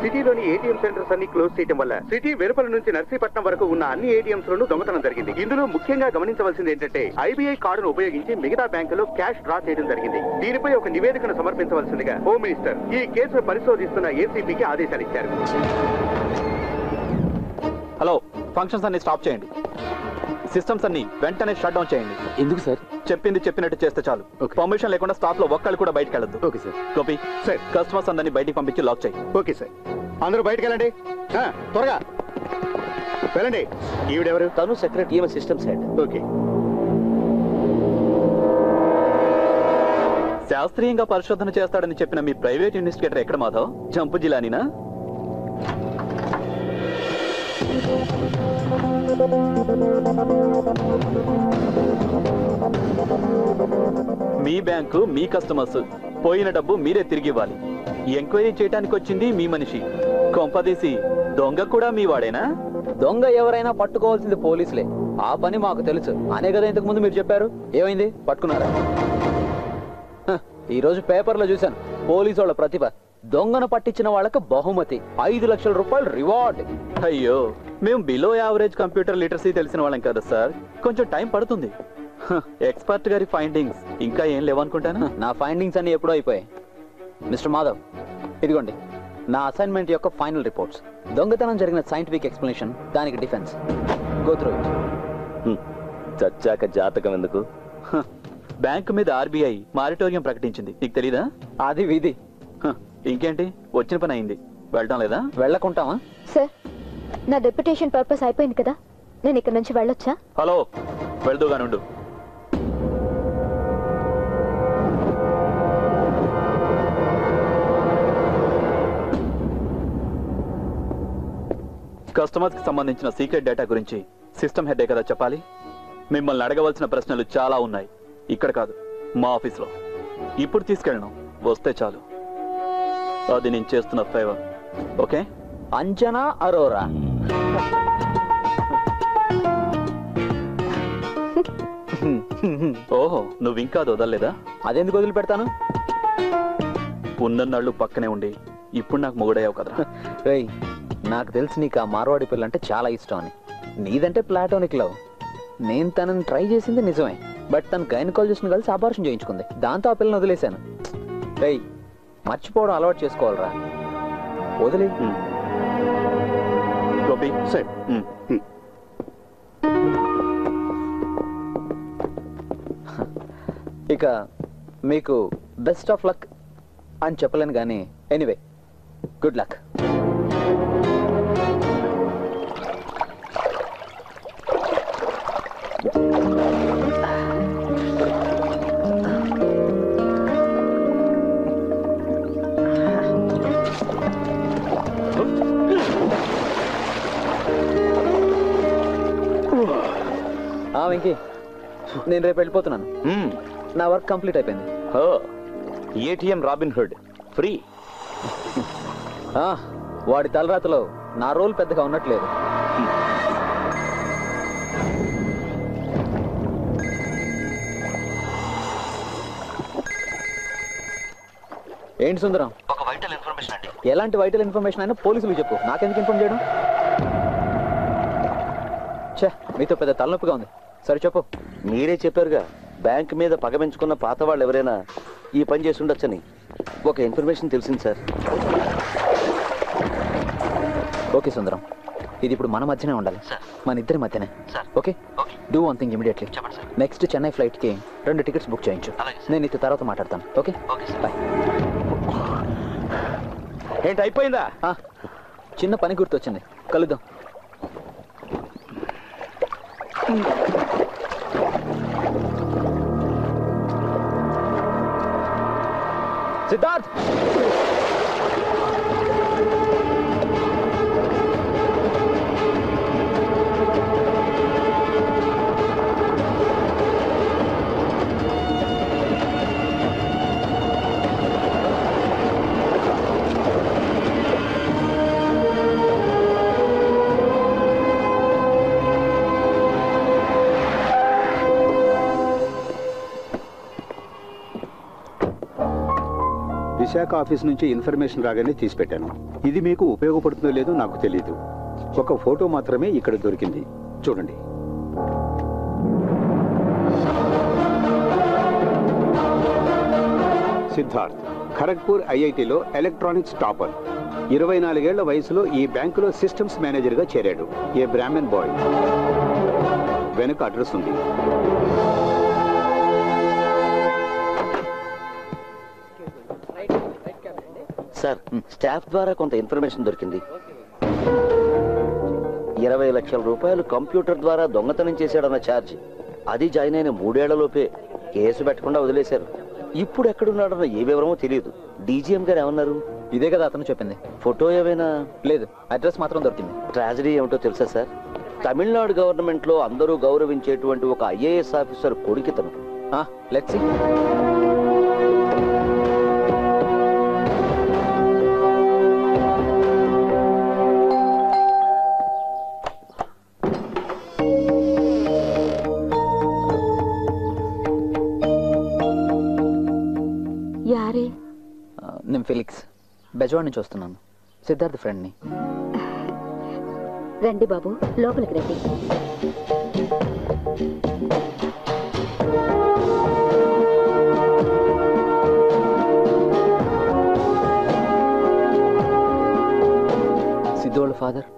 సిటీలోని ఏటీఎం సెంటర్స్ అన్ని క్లోజ్ చేయడం వల్ల సిటీ వెలుపల నుంచి నర్సీపట్నం వరకు ఉన్న అన్ని ఏటీఎంస్ లోనూ దొంగతనం జరిగింది. ఇందులో ముఖ్యంగా గమనించవలసింది ఏంటంటే ఐబీఐ కార్డును ఉపయోగించి మిగతా బ్యాంకులో క్యాష్ డ్రా చేయడం జరిగింది. దీనిపై ఒక నివేదికను సమర్పించవలసిందిగా హోమ్ మినిస్టర్ ఈ కేసును పరిశోధిస్తున్న ఏసీపీకి ఆదేశాలు ఇచ్చారు. హలో, ఫంక్షన్స్ అన్ని స్టాప్ చేయండి. సిస్టమ్స్ అన్ని వెంటనే షట్ డౌన్ చేయండి. ఎందుకు సార్? చెప్పింది చెప్పినట్టు చేస్తే చాలు. పర్మిషన్ లేకుండా స్టాఫ్ లో ఒక్కళ్ళు కూడా బయటకు వెళ్ళొద్దు. Okay sir. Gopi sir, customers అందరినీ బయటికి పంపించి లాక్ చేయి. Okay sir. అందరూ బయటకు వెళ్ళండి, త్వరగా వెళ్ళండి. ఈవిడెవరు? తను సెక్రటరీ, ఈమె సిస్టమ్స్ హెడ్. ఓకే. శాస్త్రీయంగా పరిశోధన చేస్తాడని చెప్పిన మీ ప్రైవేట్ ఇన్వెస్టిగేటర్ ఎక్కడ మాధవ్? జంపు జిలానీనా? మీ బ్యాంకు మీ కస్టమర్స్, పోయిన డబ్బు మీరే తిరిగి ఇవ్వాలి. ఎంక్వైరీ చేయడానికి వచ్చింది మీ మనిషి, కొంపదీసి దొంగ కూడా మీ వాడేనా? దొంగ ఎవరైనా పట్టుకోవాల్సింది పోలీసులే, ఆ పని మాకు తెలుసు అనే కదా ఇంతకు ముందు మీరు చెప్పారు. ఏమైంది, పట్టుకున్నారా? ఈ రోజు పేపర్లో చూశాను, పోలీసు వాళ్ళ ప్రతిభ, దొంగను పట్టించిన వాళ్ళకి బహుమతి 5 లక్షల రూపాయలు రివార్డ్. అయ్యో, మేము బిలో యావరేజ్ కంప్యూటర్ లిటరసీ తెలిసిన వాళ్ళం కదా సార్, కొంచెం టైం పడుతుంది. ఎక్స్పర్ట్ గారి ఫైండింగ్స్ ఇంకా ఏం లేవనుకుంటాను. నా ఫైండింగ్స్ అన్ని ఎప్పుడో అయిపోయాయి. మిస్టర్ మాధవ్, ఇదిగోండి నా అసైన్మెంట్ యొక్క ఫైనల్ రిపోర్ట్స్. దొంగతనం జరిగిన సైంటిఫిక్ ఎక్స్ప్లెనేషన్, దానికి డిఫెన్స్. Go through it. చచ్చాక జాతకం ఎందుకు? బ్యాంకు మీద ఆర్బీఐ మారిటోరియం ప్రకటించింది, నీకు తెలీదా? అది విధి. ఇంకేంటి, వచ్చిన పని అయింది, వెళ్ళటం లేదా? వెళ్ళకుంటామా? సార్, నా డెప్యుటేషన్ పర్పస్ అయిపోయింది కదా, నేను ఇక్కడ నుంచి వెళ్ళొచ్చా? హలో, వెళ్దూగానుండు. కస్టమర్స్ కి సంబంధించిన సీక్రెట్ డేటా గురించి సిస్టమ్ హెడ్ కదా చెప్పాలి. మిమ్మల్ని అడగవలసిన ప్రశ్నలు చాలా ఉన్నాయి, ఇక్కడ కాదు మా ఆఫీస్లో. ఇప్పుడు తీసుకెళ్ళను, వస్తే చాలు. అది నేను చేస్తున్న ఫేవర్. ఓకే? అంజనా అరోరా. ఓహో, నువ్వు ఇంకా అది వదలలేదా? అదెందుకు వదిలిపెడతాను? ఉన్నన్నాళ్ళు పక్కనే ఉండి ఇప్పుడు నాకు మొగుడయ్యావు కదా. రేయ్, నాకు తెలిసి నీకు ఆ మార్వాడి పిల్ల అంటే చాలా ఇష్టం అని. నీదంటే ప్లాటోనిక్ లవ్. నేను తనని ట్రై చేసింది నిజమే, బట్ తన గైనకాలజిస్ట్ని కలిసి అబార్షన్ చేయించుకుంది, దాంతో ఆ పిల్లని వదిలేశాను. రేయ్, మర్చిపోవడం అలవాటు చేసుకోవాలరా, వదిలే. గోపి, సరే. ఇక మీకు బెస్ట్ ఆఫ్ లక్ అని చెప్పలేను కానీ, ఎనీవే గుడ్ లక్. వెంకీ, నేను రేపు వెళ్ళిపోతున్నాను. నా వర్క్ కంప్లీట్ అయిపోయింది. ATM robin hood free. వాడి తలరాతలో నా రోల్ పెద్దగా ఉన్నట్లేదు. ఏంటి సుందరం? ఒక వైటల్ ఇన్ఫర్మేషన్ అండి. ఎలాంటి వైటల్ ఇన్ఫర్మేషన్ అయినా పోలీసులు చెప్పు, నాకెందుకు ఇన్ఫార్మ్ చేయడం? మీతో పెద్ద తలనొప్పిగా ఉంది. సరే చెప్పు. మీరే చెప్పారుగా, బ్యాంక్ మీద పగ పెంచుకున్న పాత వాళ్ళు ఎవరైనా ఈ పని చేసి ఉండొచ్చని. ఒక ఇన్ఫర్మేషన్ తెలిసింది సార్. ఓకే సుందరం, ఇది ఇప్పుడు మన మధ్యనే ఉండాలి, మన ఇద్దరి మధ్యనే. Okay, do one thing immediately. Next Chennai ఫ్లైట్కి 2 టికెట్స్ బుక్ చేయించు. నేను ఇటు తర్వాత మాట్లాడతాను. Okay, bye. ఏంటి, అయిపోయిందా? చిన్న పని గుర్తొచ్చింది, కలుద్దాం. సిద్ధార్థ్, విశాఖ ఆఫీస్ నుంచి ఇన్ఫర్మేషన్ రాగానే తీసిపెట్టాను. ఇది మీకు ఉపయోగపడుతుందో లేదో నాకు తెలియదు. ఒక ఫోటో మాత్రమే ఇక్కడ దొరికింది, చూడండి. సిద్ధార్థ్ ఖరగ్పూర్ ఐఐటిలో ఎలక్ట్రానిక్స్ టాపర్. 24 ఏళ్ల వయసులో ఈ బ్యాంకులో సిస్టమ్స్ మేనేజర్గా చేరాడు. ఏ బ్రాహ్మణ్ బాయ్. వెనుక అడ్రస్ ఉంది. సార్, స్టాఫ్ ద్వారా కొంత ఇన్ఫర్మేషన్ దొరికింది. 20 లక్షల రూపాయలు కంప్యూటర్ ద్వారా దొంగతనం చేశాడన్న ఛార్జ్, అది జాయిన్ అయిన 3 ఏళ్లలోపే కేసు పెట్టకుండా వదిలేశారు. ఇప్పుడు ఎక్కడున్నాడన్న ఏ వివరమో తెలియదు. డీజీఎం గారు ఏమన్నారు? ఇదే కదా అతను చెప్పింది. ఫోటో ఏమైనా? లేదు, అడ్రస్ మాత్రం దొరికింది. ట్రాజడీ ఏమిటో తెలుసా సార్? తమిళనాడు గవర్నమెంట్ లో అందరూ గౌరవించేటువంటి ఒక ఐఏఎస్ ఆఫీసర్ కొడుకితను. Let's see. యారే? నేను ఫిలిక్స్, బెజవాడ్ నుంచి వస్తున్నాను. సిద్ధార్థ్ ఫ్రెండ్ని. రండి బాబు, లోపలికి రండి. సిద్ధు వాళ్ళ ఫాదర్.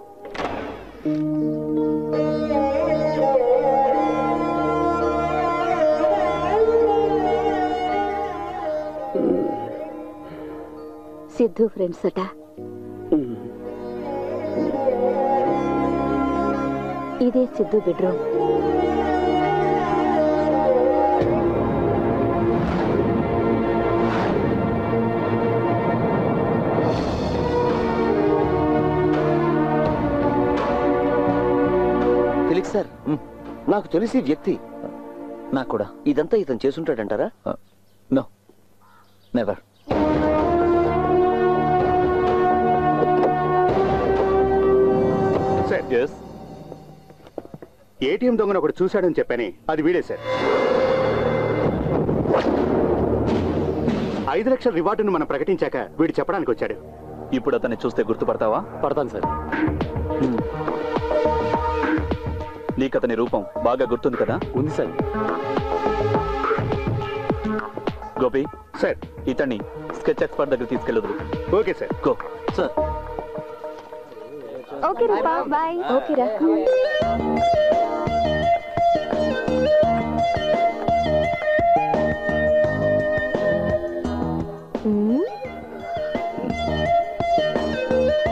సిద్ధు ఫ్రెండ్స్ అట. ఇదే సిద్ధు బెడ్రూమ్. ఫిలిక్స్ సార్, నాకు తెలిసి వ్యక్తి. నాకు కూడా. ఇదంతా ఇతను చేసుంటాడంటారా? No, never. సార్, ఏటీఎం దొంగను ఒకటి చూశాడని చెప్పని అది వీడే సార్. 5 లక్షల రివార్డును మనం ప్రకటించాక వీడు చెప్పడానికి వచ్చాడు. ఇప్పుడు అతన్ని చూస్తే గుర్తుపడతావా? పడతాను సార్. నీకు అతని రూపం బాగా గుర్తుంది కదా? ఉంది సార్. గోపి సార్, ఇతన్ని స్కెచ్ ఎక్స్పర్ట్ దగ్గర తీసుకెళ్ళదు. Okay sir. Go sir. Okay రా, బాయ్. ఓకే రా.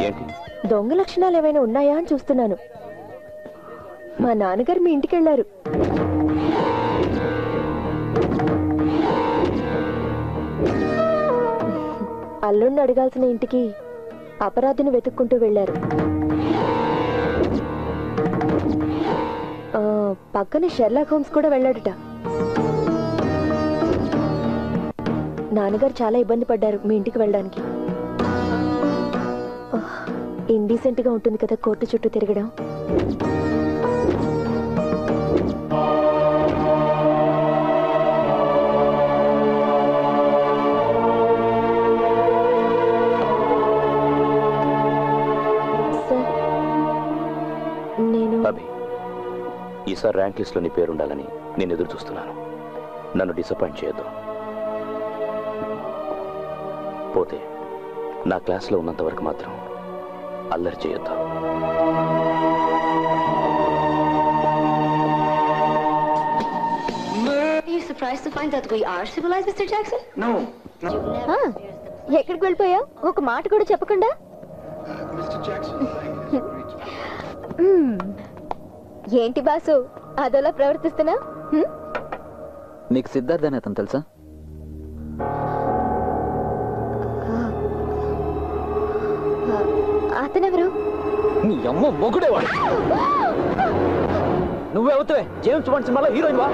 ఏంటి? దొంగ లక్షణాలు ఏమైనా ఉన్నాయా అని చూస్తున్నాను. మా నాన్నగారు మీ ఇంటికి వెళ్ళారు. అల్లుడిని అడగాల్సిన ఇంటికి అపరాధిని వెతుక్కుంటూ వెళ్ళారు. పక్కనే షెర్లాక్ హోమ్స్ కూడా వెళ్ళాడట. నాన్నగారు చాలా ఇబ్బంది పడ్డారు మీ ఇంటికి వెళ్ళడానికి. ఇండీసెంట్ గా ఉంటుంది కదా కోర్టు చుట్టూ తిరగడం. ఈసారి ర్యాంక్ లిస్ట్ లో నీ పేరు ఉండాలని నేను ఎదురు చూస్తున్నాను. నన్ను డిసప్పాయింట్ చేయొద్దు. పోతే నా క్లాస్లో ఉన్నంత వరకు మాత్రం అల్లరి చేయొద్దు. ఎక్కడికి వెళ్ళిపోయావు? ఒక మాట కూడా చెప్పకుండా. ఏంటి బాసు అదోలా ప్రవర్తిస్తున్నా? నీకు సిద్ధార్థ్ అని అతను తెలుసా? అతనెవరు? నీ అమ్మ మొగుడేవాడు. నువ్వెవతవే? జేమ్స్ బాండ్ సినిమాలో హీరోయిన్ వా?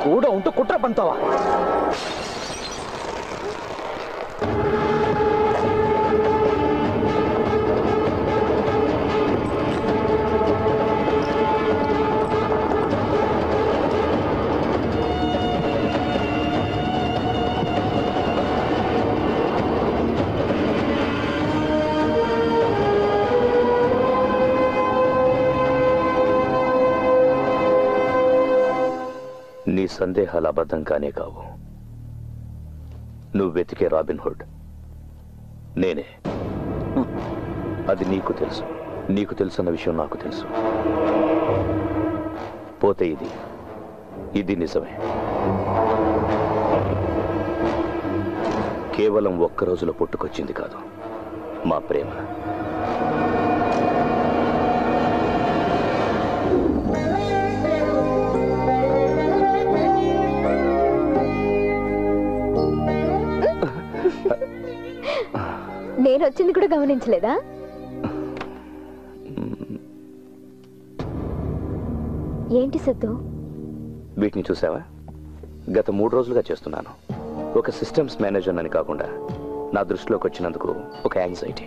కూడా ఉంటూ కుట్ర పంతావా? నీ సందేహాలు అబద్ధం కానే కావు. నువ్వు వెతికే రాబిన్ హుడ్ నేనే. అది నీకు తెలుసు. నీకు తెలుసన్న విషయం నాకు తెలుసు. పోతే ఇది నిజమే. కేవలం ఒక్క రోజులో పుట్టుకొచ్చింది కాదు, మా ప్రేమ. నేను వచ్చింది కూడా గమనించలేదా? ఏంటి సిద్ధు? వీటిని చూసావా? గత 3 రోజులుగా చేస్తున్నాను. ఒక సిస్టమ్స్ మేనేజర్ అని కాకుండా నా దృష్టిలోకి వచ్చినందుకు ఒక యాంగ్జైటీ.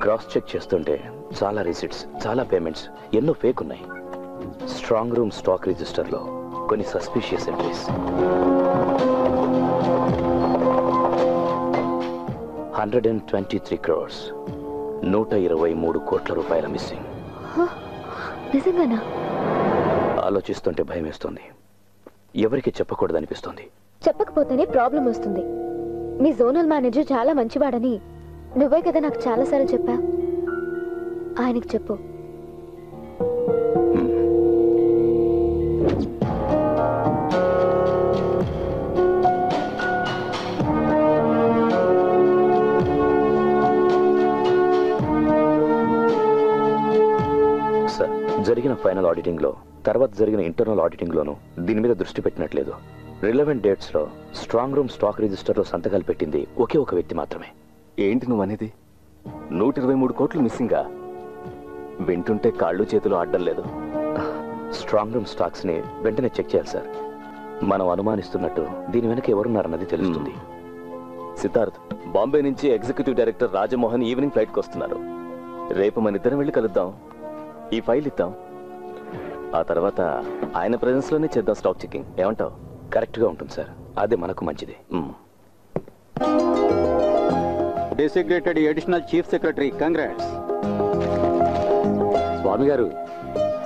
క్రాస్ చెక్ చేస్తుంటే చాలా రిసిట్స్, చాలా పేమెంట్స్, ఎన్నో ఫేక్ ఉన్నాయి. స్ట్రాంగ్ రూమ్ స్టాక్ రిజిస్టర్లో కొన్ని సస్పిషియస్ ఎంట్రీస్. 123 crores, 123 కోట్ల రూపాయల మిస్సింగ్. నిజంగానా? ఆలోచిస్తుంటే భయం వేస్తుంది. ఎవరికి చెప్పకూడదనిపిస్తుంది. చెప్పకపోతేనే ప్రాబ్లం వస్తుంది. మీ జోనల్ మేనేజర్ చాలా మంచివాడని నువ్వే కదా నాకు చాలాసార్లు చెప్పా. ఆయనకి చెప్పు. సార్, జరిగిన ఫైనల్ ఆడిటింగ్ లో, తర్వాత జరిగిన ఇంటర్నల్ ఆడిటింగ్ లోనూ దీని మీద దృష్టి పెట్టినట్లేదు. రిలవెంట్ డేట్స్ లో స్ట్రాంగ్ రూమ్ స్టాక్ రిజిస్టర్ లో సంతకాలు పెట్టింది ఒకే ఒక వ్యక్తి మాత్రమే. ఏంటి నువ్వు అనేది? 123 కోట్లు మిస్సింగా? వింటుంటే కాళ్ళు చేతులు ఆడడం లేదు. స్ట్రాంగ్ రూమ్ స్టాక్స్ ని వెంటనే చెక్ చేయాలి సార్. మనం అనుమానిస్తున్నట్టు దీని వెనక ఎవరున్నారన్నది తెలుస్తుంది. సిద్ధార్థ్, బాంబే నుంచి ఎగ్జిక్యూటివ్ డైరెక్టర్ రాజమోహన్ ఈవినింగ్ ఫ్లైట్కి వస్తున్నారు. రేపు మన ఇద్దరం వెళ్ళి కలుద్దాం, ఈ ఫైల్ ఇద్దాం. ఆ తర్వాత ఆయన ప్రెజెన్స్ లోనే చేద్దాం స్టాక్ చెకింగ్. ఏమంటావు? కరెక్ట్ గా ఉంటుంది సార్. అదే మనకు మంచిది. Designated additional chief secretary, congrats. Swami గారు,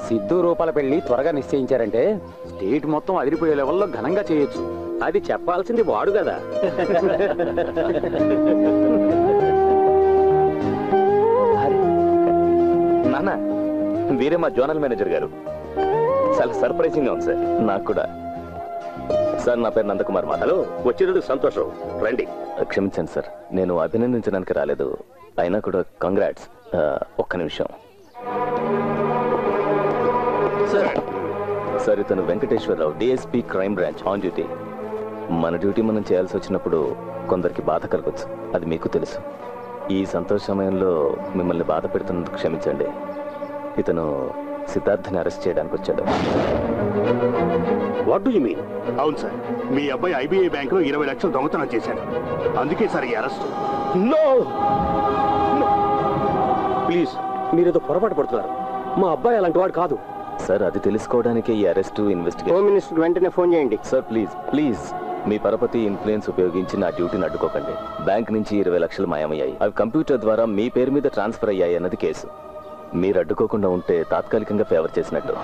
సిద్ధు రూపాల పెళ్లి త్వరగా నిశ్చయించారంటే స్టేట్ మొత్తం అదిరిపోయే లెవెల్లో ఘనంగా చేయొచ్చు. అది చెప్పాల్సింది వాడు కదా. నాన్న, వీరే మా జోనల్ మేనేజర్ గారు. చాలా సర్ప్రైజింగ్ గా ఉంది సార్. నాకు కూడా. సార్, నా పేరు నందకుమార్. హలో, వచ్చినందుకు సంతోషం, రండి. క్షమించండి సార్, నేను అభినందించడానికి రాలేదు. అయినా కూడా కంగ్రాట్స్. ఒక్క నిమిషం సార్. ఇతను Venkateswara Rao, DSP crime branch, on duty. మన డ్యూటీ మనం చేయాల్సి వచ్చినప్పుడు కొందరికి బాధ కలగచ్చు, అది మీకు తెలుసు. ఈ సంతోష సమయంలో మిమ్మల్ని బాధ పెడుతున్నందుకు క్షమించండి. ఇతను సిద్ధార్థని అరెస్ట్ చేయడానికి వచ్చాడు. What do you mean? అవును సార్, మీ అబ్బాయి ఐబీఐ బ్యాంకులో 20 లక్షలు దొంగతనం చేశాడు. అందుకే సార్ ఈ అరెస్ట్. నో ప్లీజ్, మీరేదో పొరపాటు పడుతున్నారు. మా అబ్బాయి అలాంటి వాడు కాదు సార్. అది తెలుసుకోవడానికే ఈ అరెస్ట్, ఇన్వెస్టిగేషన్. హోమ్ మినిస్టర్ వెంటనే ఫోన్ చేయండి సార్. ప్లీజ్ ప్లీజ్, మీ పరపతి ఇన్ఫ్లుయెన్స్ ఉపయోగించి నా డ్యూటీని అడ్డుకోకండి. బ్యాంక్ నుంచి 20 లక్షలు మాయమయ్యాయి. అవి కంప్యూటర్ ద్వారా మీ పేరు మీద ట్రాన్స్ఫర్ అయ్యాయి అన్నది కేసు. మీరు అడ్డుకోకుండా ఉంటే తాత్కాలికంగా ఫేవర్ చేసినట్టు.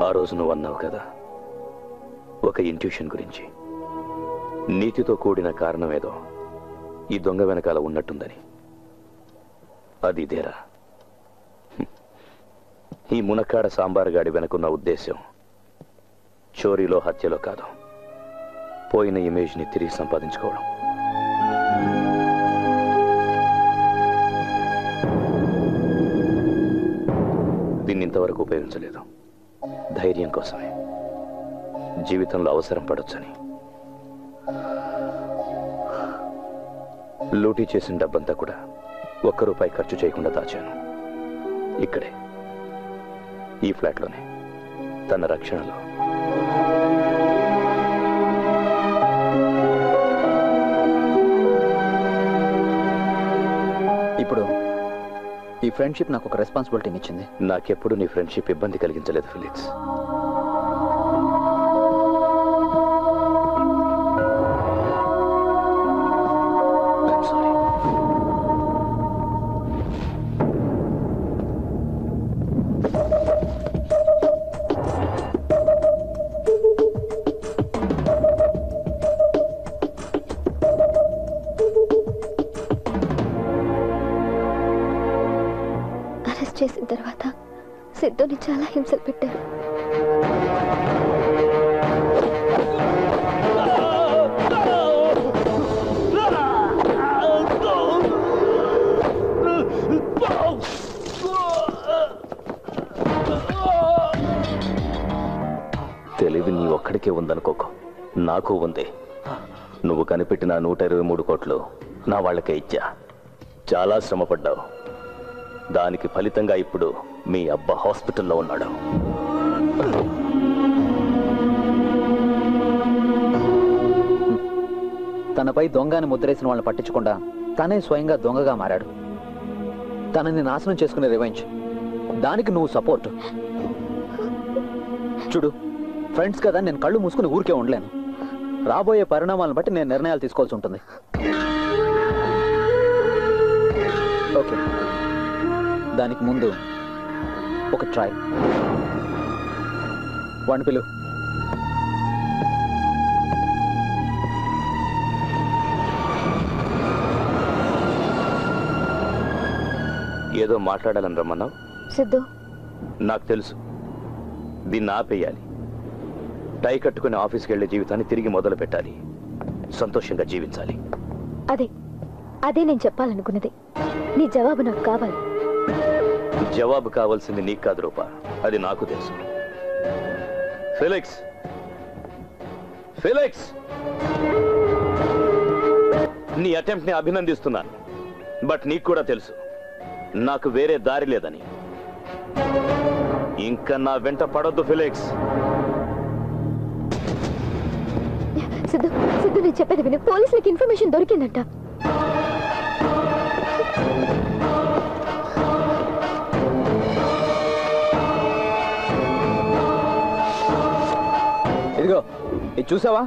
ఆ రోజు నువ్వు అన్నావు కదా, ఒక ఇంట్యూషన్ గురించి. నీతితో కూడిన కారణమేదో ఈ దొంగ వెనకాల ఉన్నట్టుందని. అది ఇదేరా. ఈ మునక్కాడ సాంబార్ గాడి వెనకున్న ఉద్దేశం చోరీలో, హత్యలో కాదు, పోయిన ఇమేజ్ని తిరిగి సంపాదించుకోవడం. దీన్ని ఇంతవరకు ఉపయోగించలేదు. ధైర్యం కోసమే, జీవితంలో అవసరం పడొచ్చని. లూటీ చేసిన డబ్బంతా కూడా ₹1 ఖర్చు చేయకుండా దాచాను. ఇక్కడే, ఈ ఫ్లాట్లోనే, తన రక్షణలో. ఇప్పుడు ఈ ఫ్రెండ్షిప్ నాకు ఒక రెస్పాన్సిబిలిటీని ఇచ్చింది. నాకెప్పుడు నీ ఫ్రెండ్షిప్ ఇబ్బంది కలిగించలేదు ఫిలిక్స్. సిద్ధుని చాలా హింసలు పెట్టారు. తెలివి నీ ఒక్కడికే ఉందనుకోకు, నాకు ఉంది. నువ్వు కనిపెట్టిన 123 కోట్లు నా వాళ్ళకే ఇచ్చా. చాలా శ్రమపడ్డావు. దానికి ఫలితంగా ఇప్పుడు మీ అబ్బా హాస్పిటల్లో ఉన్నాడు. తనపై దొంగని ముద్రేసిన వాళ్ళని పట్టించకుండా తనే స్వయంగా దొంగగా మారాడు. తనని నాశనం చేసుకునే రివెంజ్, దానికి నువ్వు సపోర్ట్. చూడు, ఫ్రెండ్స్ కదా, నేను కళ్ళు మూసుకుని ఊరికే ఉండలేను. రాబోయే పరిణామాలను బట్టి నేను నిర్ణయాలు తీసుకోవాల్సి ఉంటుంది. ఓకే, దానికి ముందు ఒక ట్రై. వాడిని పిలువు. ఏదో మాట్లాడాలని రమ్మన్నావు. సిద్ధు, నాకు తెలుసు, దీన్ని ఆపేయాలి. టై కట్టుకుని ఆఫీస్కి వెళ్లే జీవితాన్ని తిరిగి మొదలు పెట్టాలి. సంతోషంగా జీవించాలి. అదే నేను చెప్పాలనుకున్నది. నీ జవాబు నాకు కావాలి. జవాబు కావాల్సింది నీకు కాదు రూపా, అది నాకు తెలుసు. ఫెలిక్స్, ఫెలిక్స్, నీ అటెంప్ట్ ని అభినందిస్తున్నాను. బట్ నీకు కూడా తెలుసు నాకు వేరే దారి లేదని. ఇంకా నా వెంట పడొద్దు ఫెలిక్స్. సిద్ధు, నేను చెప్పేది విను. పోలీసులకు ఇన్ఫర్మేషన్ దొరికిందంట. ఇదిగో, ఇది చూసావా?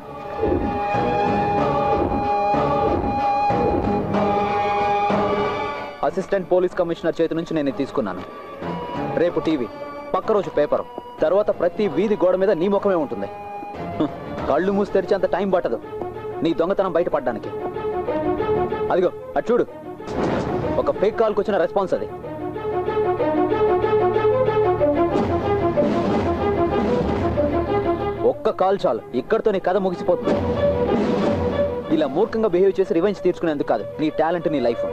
అసిస్టెంట్ పోలీస్ కమిషనర్ చేతి నుంచి నేను తీసుకున్నాను. రేపు టీవీ, పక్క రోజు పేపర్, తర్వాత ప్రతి వీధి గోడ మీద నీ ముఖమే ఉంటుంది. కళ్ళు మూసి తెరిచేంత టైం పట్టదు నీ దొంగతనం బయటపడడానికి. అదిగో అటు చూడు, ఒక ఫేక్ కాల్కి వచ్చిన రెస్పాన్స్ అది. ఒక్క కాల్ చాలు, ఇక్కడితో నీ కథ ముగిసిపోతుంది. ఇలా మూర్ఖంగా బిహేవ్ చేసి రివెంజ్ తీర్చుకునేందుకు కాదు, నీ టాలెంట్, నీ లైఫ్.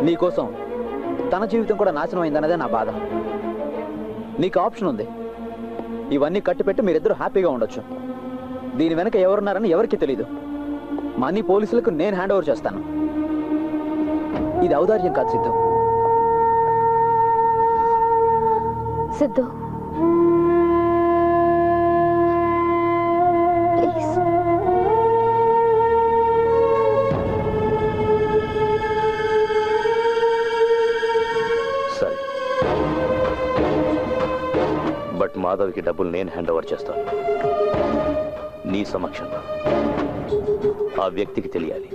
నీకోసం తన జీవితం కూడా నాశనం అయిందన్నదే నా బాధ. నీకు ఆప్షన్ ఉంది. ఇవన్నీ కట్టిపెట్టి మీరిద్దరూ హ్యాపీగా ఉండొచ్చు. దీని వెనక ఎవరున్నారని ఎవరికి తెలీదు. మనీ పోలీసులకు నేను హ్యాండ్ ఓవర్ చేస్తాను. ఇది ఔదార్యం కాదు సిద్ధు. సిద్ధు, ప్లీజ్. సరే, బట్ మాధవ్కి డబ్బులు నేను హ్యాండ్ ఓవర్ చేస్తాను. నీ సమక్షంలో. ఆ వ్యక్తికి తెలియాలి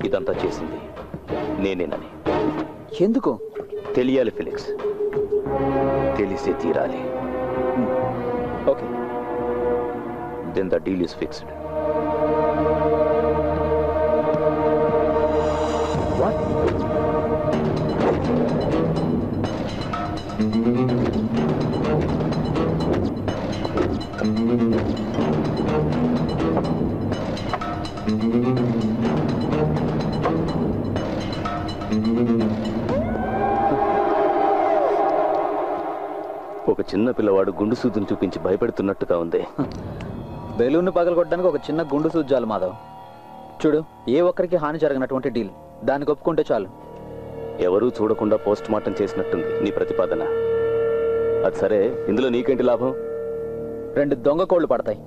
ఇదంతా చేసింది నేనేనని. ఎందుకు తెలియాలి ఫెలిక్స్, తెలిసే తీరాలి. Okay, then the deal is fixed. ఒక చిన్న పిల్లవాడు గుండు సూదును చూపించి భయపెడుతున్నట్టుగా ఉంది. బెలూన్ను పగలగొట్టడానికి ఒక చిన్న గుండు సూజాలు మాధవ్. చూడు, ఏ ఒక్కరికి హాని జరగనటువంటి డీల్, దానికి ఒప్పుకుంటే చాలు. ఎవరూ చూడకుండా పోస్ట్ మార్టం చేసినట్టుంది నీ ప్రతిపాదన. అది సరే, ఇందులో నీకేంటి లాభం? 2 దొంగ కోళ్లు పడతాయి.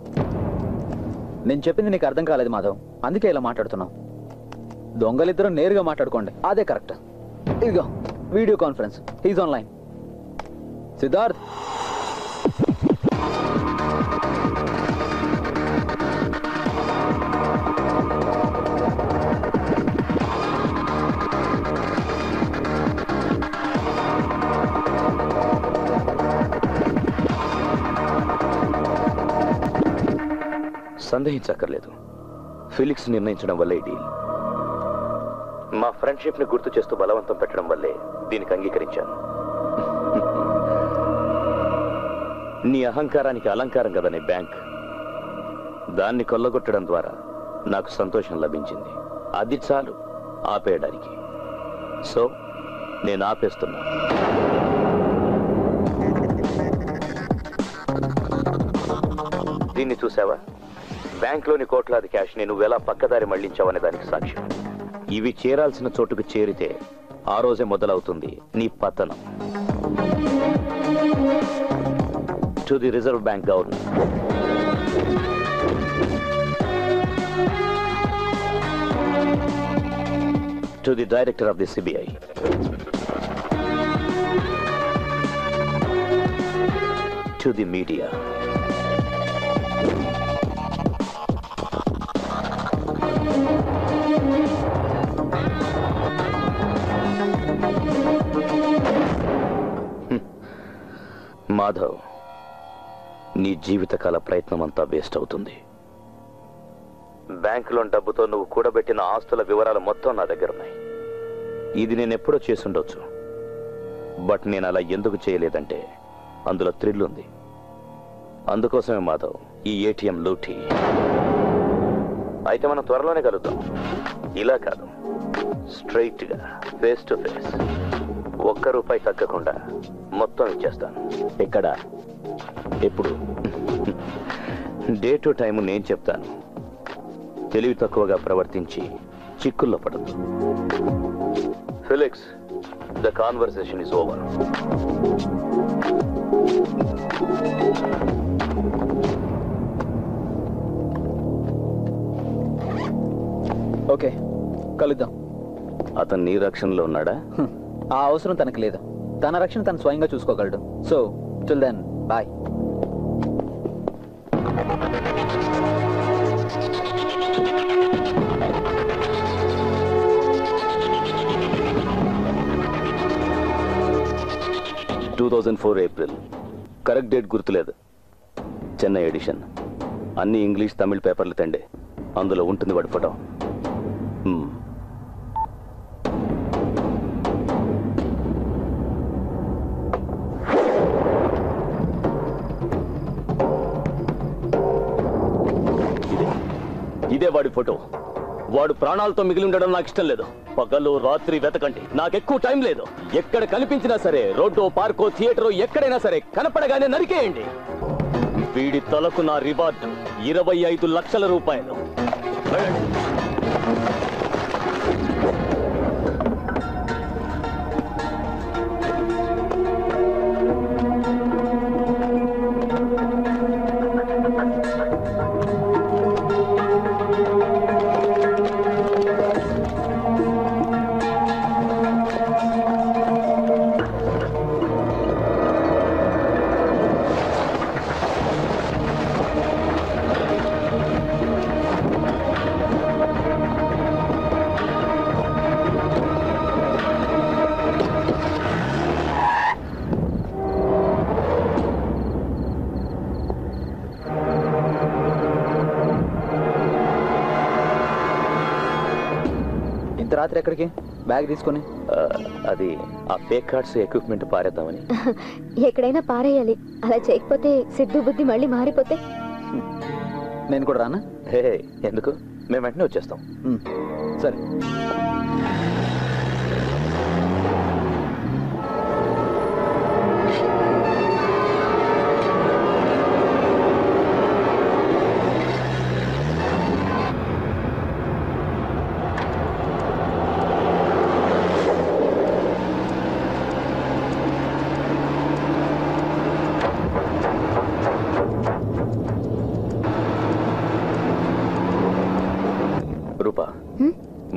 నేను చెప్పింది నీకు అర్థం కాలేదు మాధవ్, అందుకే ఇలా మాట్లాడుతున్నావు. దొంగలిద్దరూ నేరుగా మాట్లాడుకోండి, అదే కరెక్ట్. ఇదిగో video conference, he's online. Siddharth, సందేహించక్కర్లేదు, ఫిలిక్స్ నిర్ణయించడం వల్లే డీల్. మా ఫ్రెండ్షిప్ ని గుర్తు చేస్తూ బలవంతం పెట్టడం వల్లే దీనికి అంగీకరించాను. నీ అహంకారానికి అలంకారం కదా నీ బ్యాంక్. దాన్ని కొల్లగొట్టడం ద్వారా నాకు సంతోషం లభించింది. అది చాలు ఆపేయడానికి. సో నేను ఆపేస్తున్నా. దీన్ని చూసావా? బ్యాంక్లోని కోట్లాది క్యాష్ ని నువ్వెలా పక్కదారి మళ్లించావనే దానికి సాక్ష్యం. ఇవి చేరాల్సిన చోటుకు చేరితే ఆ రోజే మొదలవుతుంది నీ పతనం. To the reserve bank governor, to the director of the CBI, to the media, Madhav, నీ జీవితకాల ప్రయత్నం అంతా వేస్ట్ అవుతుంది. బ్యాంకులోని డబ్బుతో నువ్వు కూడబెట్టిన ఆస్తుల వివరాలు మొత్తం నా దగ్గర ఉన్నాయి. ఇది నేను ఎప్పుడో చేసుండొచ్చు, బట్ నేను అలా ఎందుకు చేయలేదంటే అందులో థ్రిల్ ఉంది. అందుకోసమే మాధవ్ ఈ ఏటీఎం లూటీ. అయితే మనం త్వరలోనే కలుద్దాం. ఇలా కాదు, స్ట్రైట్ గా ఫేస్ టు ఫేస్. ₹1 తగ్గకుండా మొత్తం ఇచ్చేస్తాను. ఎక్కడ, ఎప్పుడు, డే టు టైము నేను చెప్తాను. తెలివి తక్కువగా ప్రవర్తించి చిక్కుల్లో పడదు. Felix, the conversation is over. Okay, కలుద్దాం. అతను నీ రక్షణలో ఉన్నాడా? ఆ అవసరం తనకు లేదు. తన రక్షణ తను స్వయంగా చూసుకోగలడు. So till then bye. April. Correct date గుర్తులేదు. చెన్నై ఎడిషన్. అన్ని ఇంగ్లీష్ తమిళ్ పేపర్లు తండే. అందులో ఉంటుంది వాడి ఫోటో. ఇదే వాడి ఫోటో. వాడు ప్రాణాలతో మిగిలి ఉండడం నాకు ఇష్టం లేదు. పగలు రాత్రి వెతకండి, నాకెక్కువ టైం లేదు. ఎక్కడ కనిపించినా సరే, రోడ్డో పార్కో థియేటరో ఎక్కడైనా సరే, కనపడగానే నరికేయండి. వీడి తలకు నా రివార్డు 25 లక్షల రూపాయలు. రాత్రి ఎక్కడికి? బ్యాగ్ తీసుకొని. అది ఆ ఫేక్ కార్డ్స్ ఎక్విప్మెంట్ పారేద్దామని. ఎక్కడైనా పారేయాలి. అలా చేయకపోతే సిద్ధు బుద్ధి మళ్ళీ మారిపోతే. నేను కూడా రానా? హే, ఎందుకు? మేము వెంటనే వచ్చేస్తాం. సరే.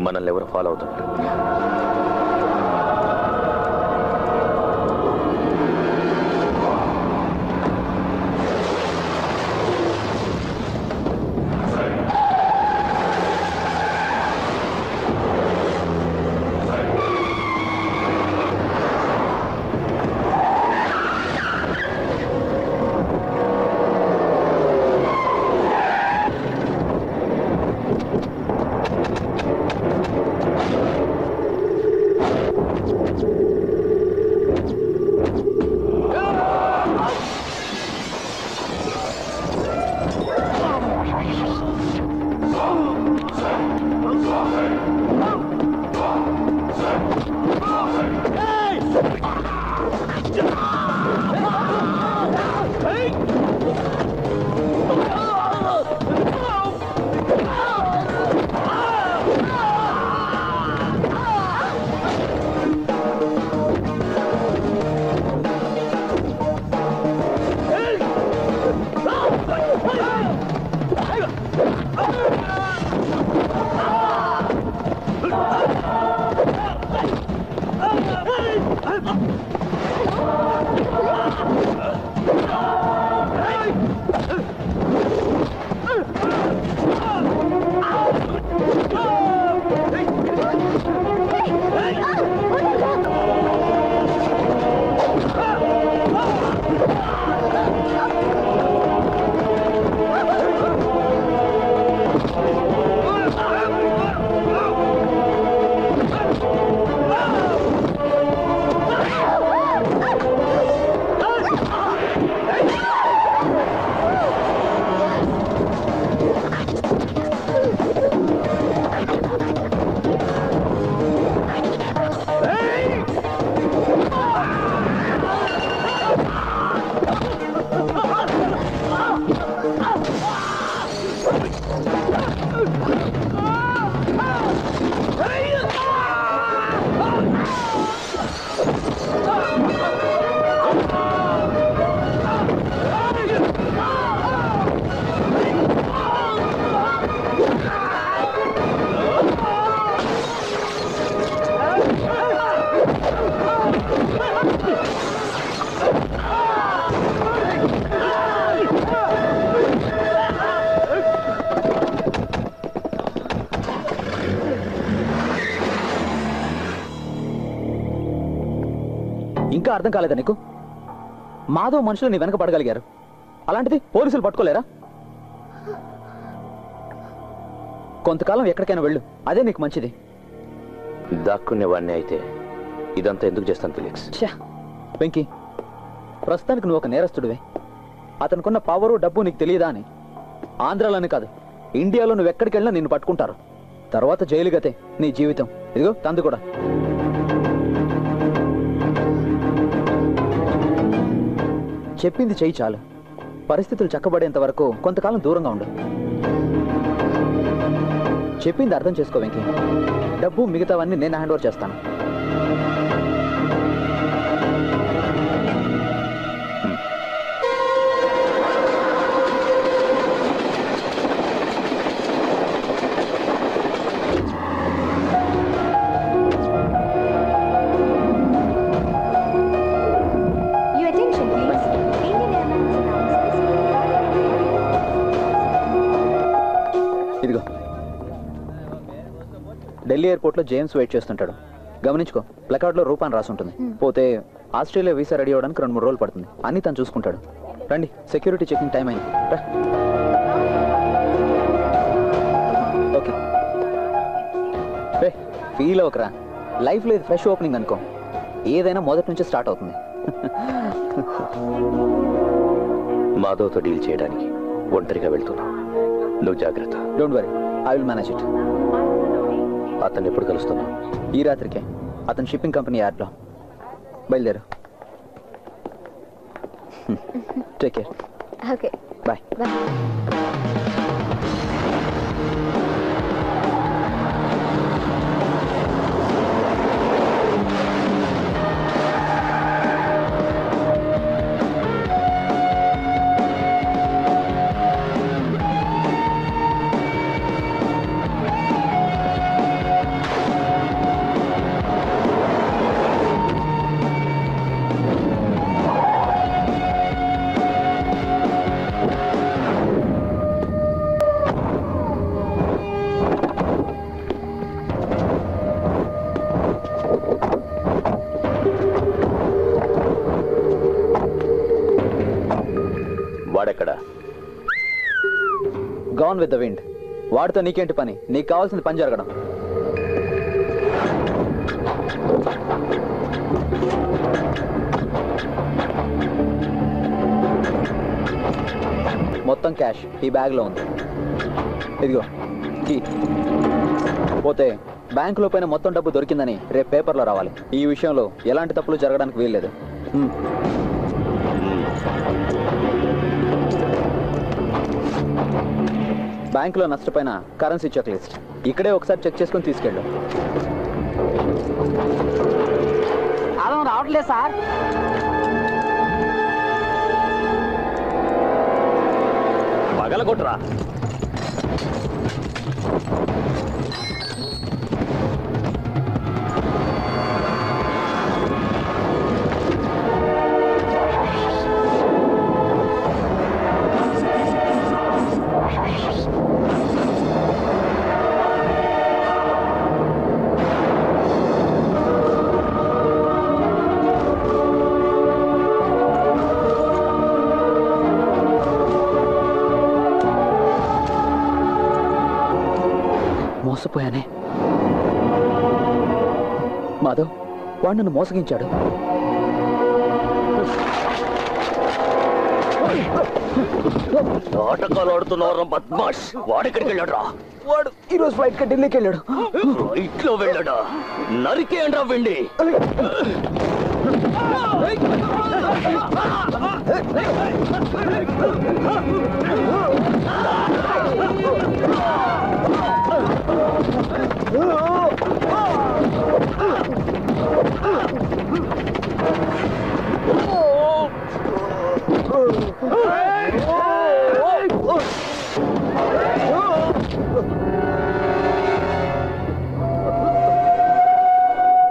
మనల్ని ఎవరు ఫాలో అవుతున్నారు? ఇంకా అర్థం కాలేదా నీకు? మాధవ్ మనుషులు నీ వెనక పడగలిగారు, అలాంటిది పోలీసులు పట్టుకోలేరా? కొంతకాలం ఎక్కడికైనా వెళ్ళు, అదే నీకు మంచిది. దాక్కునేవాడిని అయితే ఇదంతా ఎందుకు చేస్తాను ఫిలిక్స్? వెంకీ, ప్రస్తుతానికి నువ్వు ఒక నేరస్తుడివే. అతనుకున్న పవరు డబ్బు నీకు తెలియదా అని ఆంధ్రాలోనే కాదు ఇండియాలో నువ్వు ఎక్కడికి వెళ్ళినా నిన్ను పట్టుకుంటారు. తర్వాత జైలు గతే నీ జీవితం. ఇదిగో తందు కూడా. చెప్పింది చెయ్యి చాలు. పరిస్థితులు చక్కబడేంత వరకు కొంతకాలం దూరంగా ఉండు. చెప్పింది అర్థం చేసుకో వెంకీ. డబ్బు మిగతావన్నీ నేను హ్యాండ్ ఓవర్ చేస్తాను. ఇదిగో ఢిల్లీ ఎయిర్పోర్ట్ లో జేమ్స్ వెయిట్ చేస్తుంటాడు. గమనించుకో, ప్లకార్డ్ లో రూపాన్ని రాసుంటుంది. పోతే ఆస్ట్రేలియా వీసా రెడీ అవ్వడానికి 2-3 రోజులు పడుతుంది. అన్ని తను చూసుకుంటాడు. రండి, సెక్యూరిటీ చెకింగ్ టైం అయింది. ఓకే, ఫీల్ అవ్వకరా. లైఫ్ లో ఇది ఫ్రెష్ ఓపెనింగ్ అనుకో. ఏదైనా మొదటి నుంచి స్టార్ట్ అవుతుంది. మాధవ్తో డీల్ చేయడానికి ఒంటరిగా వెళ్తున్నా. నువ్వు జాగ్రత్త. Don't worry, I will manage it. అతన్ని ఎప్పుడు కలుస్తున్నావు? ఈ రాత్రికే. అతను షిప్పింగ్ కంపెనీ యార్డ్లో. బయలుదేరు. Take care. Okay, bye. Bye. వాడెక్కడ? Gone with the wind. వాడితో నీకేంటి పని? నీకు కావాల్సింది పని జరగడం. మొత్తం క్యాష్ ఈ బ్యాగ్ లో ఉంది. ఇదిగో కీ. పోతే బ్యాంకులో పైన మొత్తం డబ్బు దొరికిందని రేపు పేపర్లో రావాలి. ఈ విషయంలో ఎలాంటి తప్పులు జరగడానికి వీల్లేదు. బ్యాంకులో నష్టపోయిన కరెన్సీ చెక్ లిస్ట్ ఇక్కడే ఒకసారి చెక్ చేసుకుని తీసుకెళ్ళు. కాలం రావట్లేదు సార్. పగలగొట్టరా. మోసపోయానే. మాధవ్, వాడు నన్ను మోసగించాడు. నాటకాలు ఆడుతున్నారా బద్మాష్? వాడెక్కడికి వెళ్ళాడురా? వాడు ఈరోజు ఫ్లైట్ కి ఢిల్లీకి వెళ్ళాడు. ఫ్లైట్ లో వెళ్ళాడా? నరికేయండ్రా వెండి.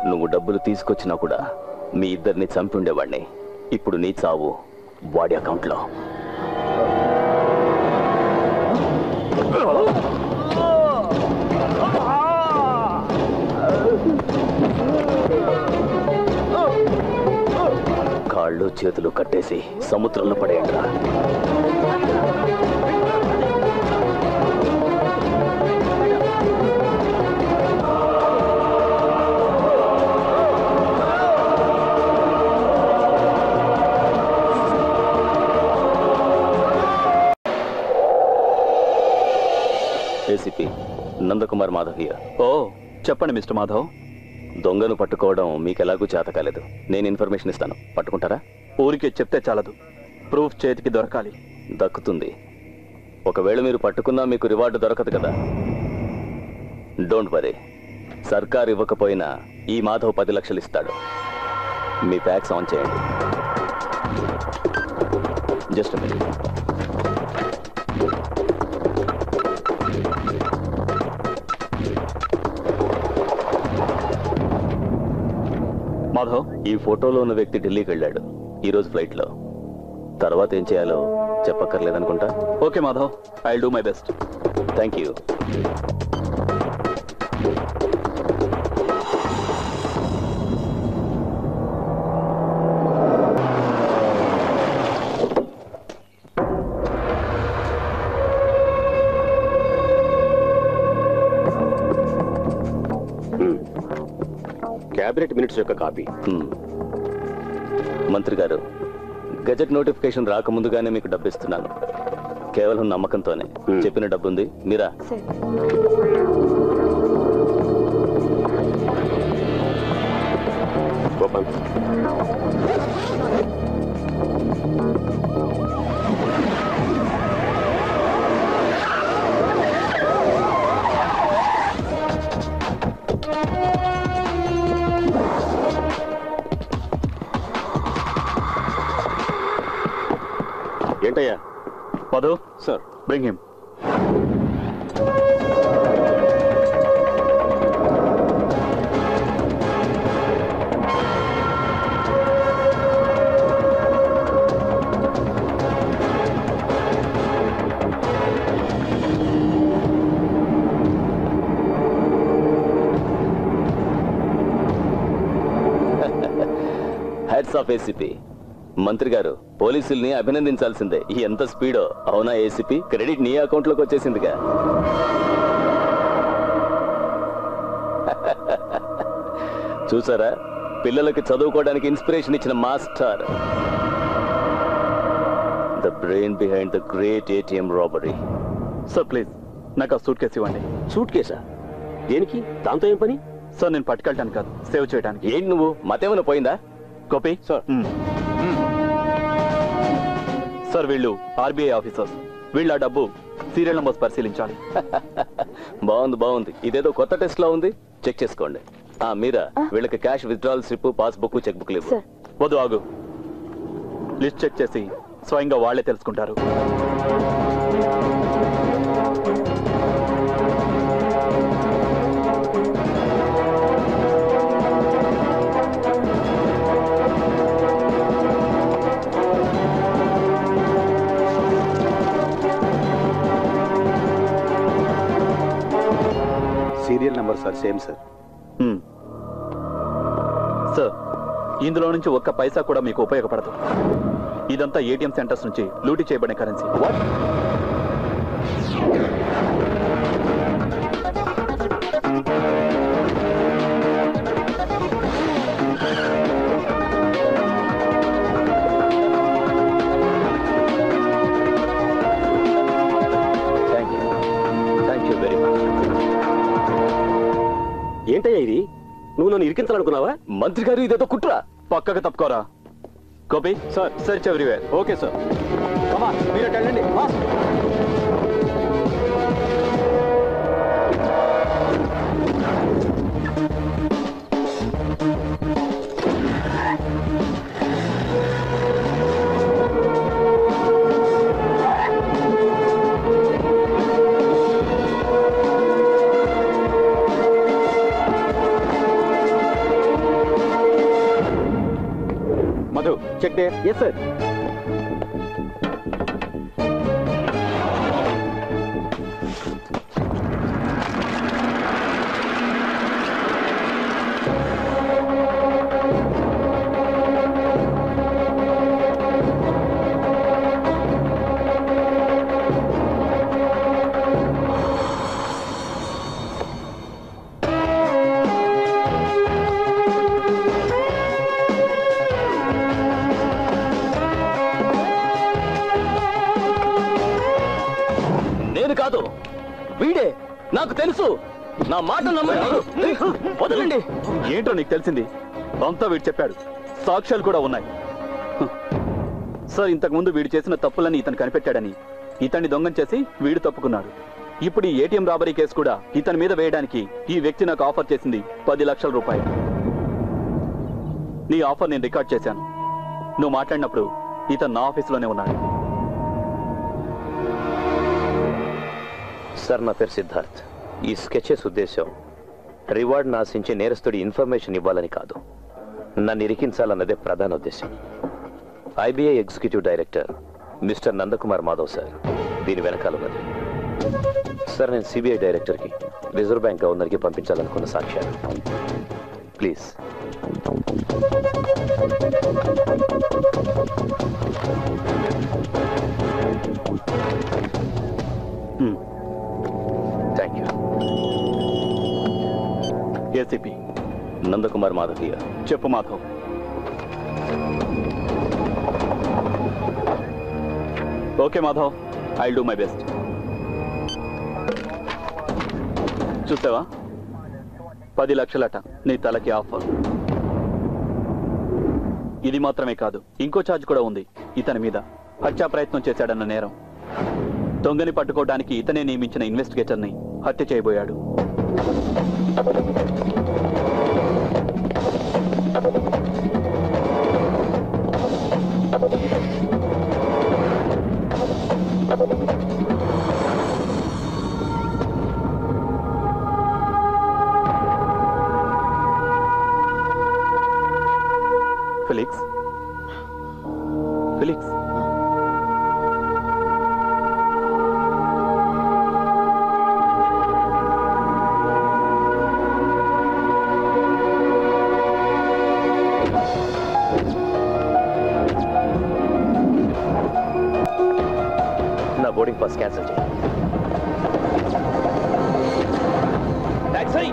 నువ్వు డబ్బులు తీసుకొచ్చినా కూడా మీ ఇద్దరిని చంపి ఉండేవాడిని. ఇప్పుడు నీ చావు వాడి అకౌంట్లో. చేతులు కట్టేసి సముద్రంలో పడేయండిరా. ACP Nandakumar Madhav here. Oh చెప్పండి మిస్టర్ మాధవ్. దొంగను పట్టుకోవడం మీకు ఎలాగూ చేత కాలేదు. నేను ఇన్ఫర్మేషన్ ఇస్తాను, పట్టుకుంటారా? ఊరికే చెప్తే చాలదు, ప్రూఫ్ చేతికి దొరకాలి. దక్కుతుంది. ఒకవేళ మీరు పట్టుకున్నా మీకు రివార్డు దొరకదు కదా. డోంట్ వరీ, సర్కార్ ఇవ్వకపోయినా ఈ మాధవ్ 10 లక్షలు ఇస్తాడు. మీ ప్యాక్స్ ఆన్ చేయండి. Just minute. మాధవ్, ఈ ఫోటోలో ఉన్న వ్యక్తి ఢిల్లీకి వెళ్ళాడు ఈరోజు ఫ్లైట్లో. తర్వాత ఏం చేయాలో చెప్పక్కర్లేదనుకుంటా. Okay Madhav, I will do my best. Thank you. Cabinet minutes యొక్క కాపీ. మంత్రి గారు, గజెట్ నోటిఫికేషన్ రాకముందుగానే మీకు డబ్బు ఇస్తున్నాను. కేవలం నమ్మకంతోనే. చెప్పిన డబ్బు ఉంది, మీరా? ఏంటయ్యా? Madhu sir, bring him. Heads of ACP. మంత్రి గారు, పోలీసుల్ని అభినందించాల్సిందే. ఎంత స్పీడో. అవునా ఏసీపీ? క్రెడిట్ నీ అకౌంట్ లోకి వచ్చేసిందిగా. చూసారా, పిల్లలకి చదువుకోవడానికి ఇన్స్పిరేషన్ ఇచ్చిన master. The brain behind the great ATM robbery. Sir please, నాకు ఆ సూట్ కేసు ఇవ్వండి. సూట్ కేసా? దేనికి? దాంతో ఏం పని? సార్ నేను పట్టుకెళ్ళటానికి కాదు, సేవ్ చేయడానికి. ఏంటి నువ్వు, మతేమైనా పోయిందా? Copy sir. సార్ వీళ్ళు ఆర్బీఐ ఆఫీసర్స్. వీళ్ళ డబ్బు సీరియల్ నంబర్స్ పరిశీలించాలి. బాగుంది బాగుంది. ఇదేదో కొత్త టెస్ట్ లా ఉంది. చెక్ చేసుకోండి. మీరా, వీళ్ళకి cash withdrawal slip, passbook, cheque book లేవు. వద్దు, ఆగు. లిస్ట్ చెక్ చేసి స్వయంగా వాళ్లే తెలుసుకుంటారు. Serial number sir, same sir. Sir, ఇందులో నుంచి ఒక్క పైసా కూడా మీకు ఉపయోగపడదు. ఇదంతా ఏటీఎం సెంటర్స్ నుంచి లూటీ చేయబడిన కరెన్సీ. ఏంటయ్యా ఇది? నువ్వు నన్ను ఇరికించాలనుకున్నావా? మంత్రి గారు, ఇదేదో కుట్రా. పక్కకు తప్పుకోరా. Copy sir. Search everywhere. Okay sir. మీరు వెళ్ళండి. Madhu, check there. Yes, sir. మనిషిని కాదు, వీడే. నాకు తెలుసు. నా మాట నమ్మండి. వదలండి. ఏంటో నీకు తెలిసింది? అంతా వీడు చెప్పాడు. సాక్ష్యాలు కూడా ఉన్నాయి. సార్, ఇంతకుముందు వీడు చేసిన తప్పులని ఇతను కనిపెట్టాడని ఇతన్ని దొంగం చేసి వీడు తప్పుకున్నాడు. ఇప్పుడు ఈ ఏటీఎం రాబరీ కేసు కూడా ఇతని మీద వేయడానికి ఈ వ్యక్తి నాకు ఆఫర్ చేసింది 10 లక్షల రూపాయలు. నీ ఆఫర్ నేను రికార్డ్ చేశాను. నువ్వు మాట్లాడినప్పుడు ఇతను నా ఆఫీసులోనే ఉన్నాడు. సార్, నా పేరు సిద్ధార్థ్. ఈ స్కెచెస్ ఉద్దేశం రివార్డ్ ఆశించి నేరస్తుడి ఇన్ఫర్మేషన్ ఇవ్వాలని కాదు, నన్ను ఇరికించాలన్నదే ప్రధాన ఉద్దేశం. IBI executive director mister Nandakumar Madhav sir దీని వెనకాల ఉన్నది. సార్, నేను సిబిఐ డైరెక్టర్కి, రిజర్వ్ బ్యాంక్ గవర్నర్కి పంపించాలనుకున్న సాక్ష్యాలు. Please. Thank you. ACP Nandakumar మాధవీయ. చెప్పు Madhav. Okay Madhav, I do my best. చూసావా, 10 లక్షలట నీ తలకి ఆఫర్. ఇది మాత్రమే కాదు, ఇంకో ఛార్జ్ కూడా ఉంది ఇతని మీద. హత్యా ప్రయత్నం చేశాడన్న నేరం. దొంగని పట్టుకోవడానికి ఇతనే నియమించిన ఇన్వెస్టిగేటర్ని హత్య చేయబోయాడు. ఫిలిక్స్, ఫిలిక్స్, నా బోర్డింగ్ పాస్ క్యాన్సిల్ చేయి. Taxi.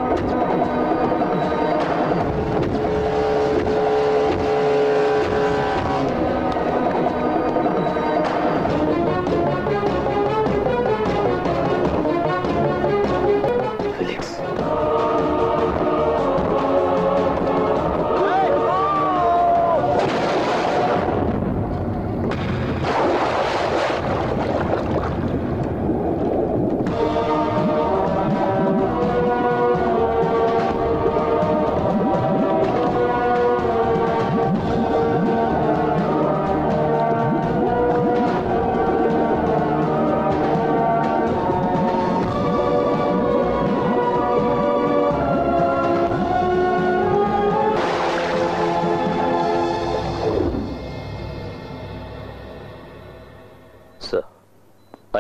Sir,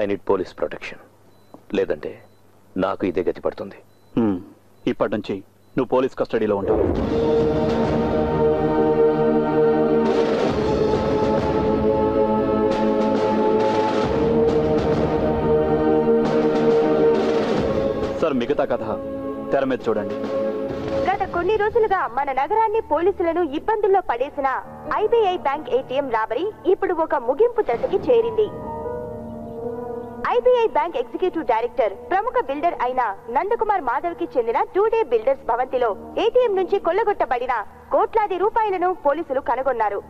I need police protection. లేదంటే నాకు ఇదే గతి పడుతుంది. ఇప్పటి నుంచి నువ్వు పోలీస్ కస్టడీలో ఉంటావు. సార్, మిగతా కథ తెర మీద చూడండి. గత కొన్ని రోజులుగా మన నగరాన్ని పోలీసులను ఇబ్బందుల్లో పడేసిన ఐబీఐ బ్యాంక్ ఏటీఎం రాబరీ ఇప్పుడు ఒక ముగింపు దశకి చేరింది. ఐబీఐ బ్యాంక్ ఎగ్జిక్యూటివ్ డైరెక్టర్, ప్రముఖ బిల్డర్ అయిన నందకుమార్ మాధవ్ కి చెందిన 2-డే బిల్డర్స్ భవంతిలో ఏటీఎం నుంచి కొల్లగొట్టబడిన కోట్లాది రూపాయలను పోలీసులు కనుగొన్నారు.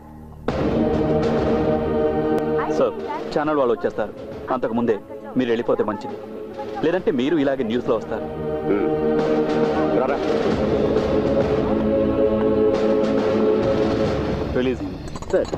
సార్, ఛానల్ వాళ్ళు వచ్చేస్తారు. అంతకు ముందే మీరు వెళ్ళిపోతే మంచిది. లేదంటే మీరు ఇలాగే న్యూస్ లో వస్తారు. Release sir.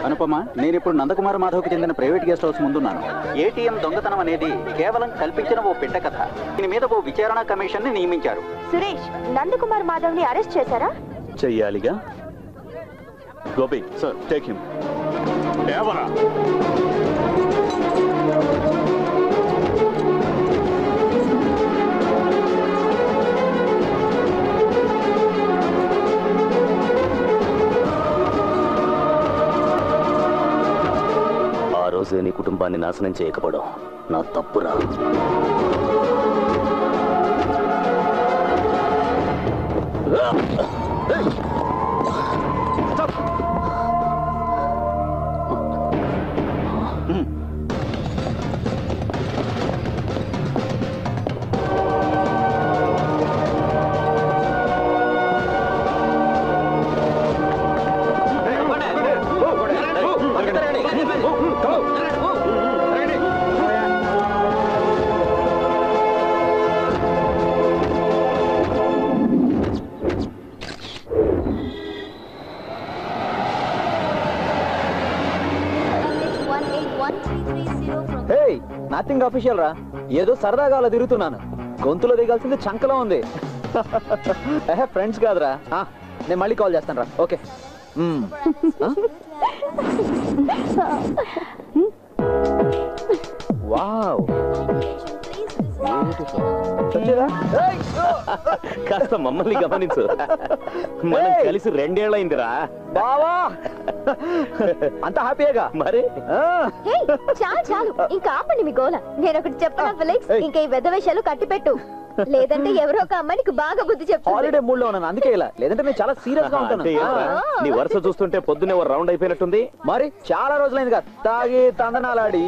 అనుపమ, నేను ఇప్పుడు నందకుమార్ మాధవ్కి చెందిన ప్రైవేట్ గెస్ట్ హౌస్ ముందున్నాను. ఏటీఎం దొంగతనం అనేది కేవలం కల్పించిన ఓ పిట్ట కథ. దీని మీద ఓ విచారణ కమిషన్ ని నియమించారు. సురేష్, నందకుమార్ మాధవ్ ని అరెస్ట్ చేశారా? చెయ్యాలిగా. Gopi sir, take him. ఎవరా? రోజే నీ కుటుంబాన్ని నాశనం చేయకపోవడం నా తప్పురా. నథింగ్ అఫీషియల్ రా, ఏదో సరదాగా అలా తిరుగుతున్నాను. గొంతులో దిగాల్సింది చంకలో ఉంది. ఫ్రెండ్స్ కాదురా. నేను మళ్ళీ కాల్ చేస్తాను రా. ఓకే. వావ్, కాస్త మమ్మల్ని గమనించు. మనం కలిసి 2 ఏళ్ళైందిరా. బావా అంత హ్యాపీగా మరి చాలు చాలు, ఇంకా ఆపండి మీ గోల. నేను ఒకటి చెప్పనా ఫిలిక్స్, ఇంకా ఈ వెధ వేషాలు కట్టిపెట్టు, లేదంటే ఎవరో ఒక అమ్మాయికి బాగా బుద్ధి చెప్తాను. హాలిడే మూడ్ లో ఉన్నాను, అందుకే ఇలా. లేదంటే నేను చాలా సీరియస్ గా ఉంటాను. నీ వరుస చూస్తుంటే పొద్దునే ఓ రౌండ్ అయిపోయినట్టుంది. మరి చాలా రోజులైందిగా తాగి తందనాలాడి.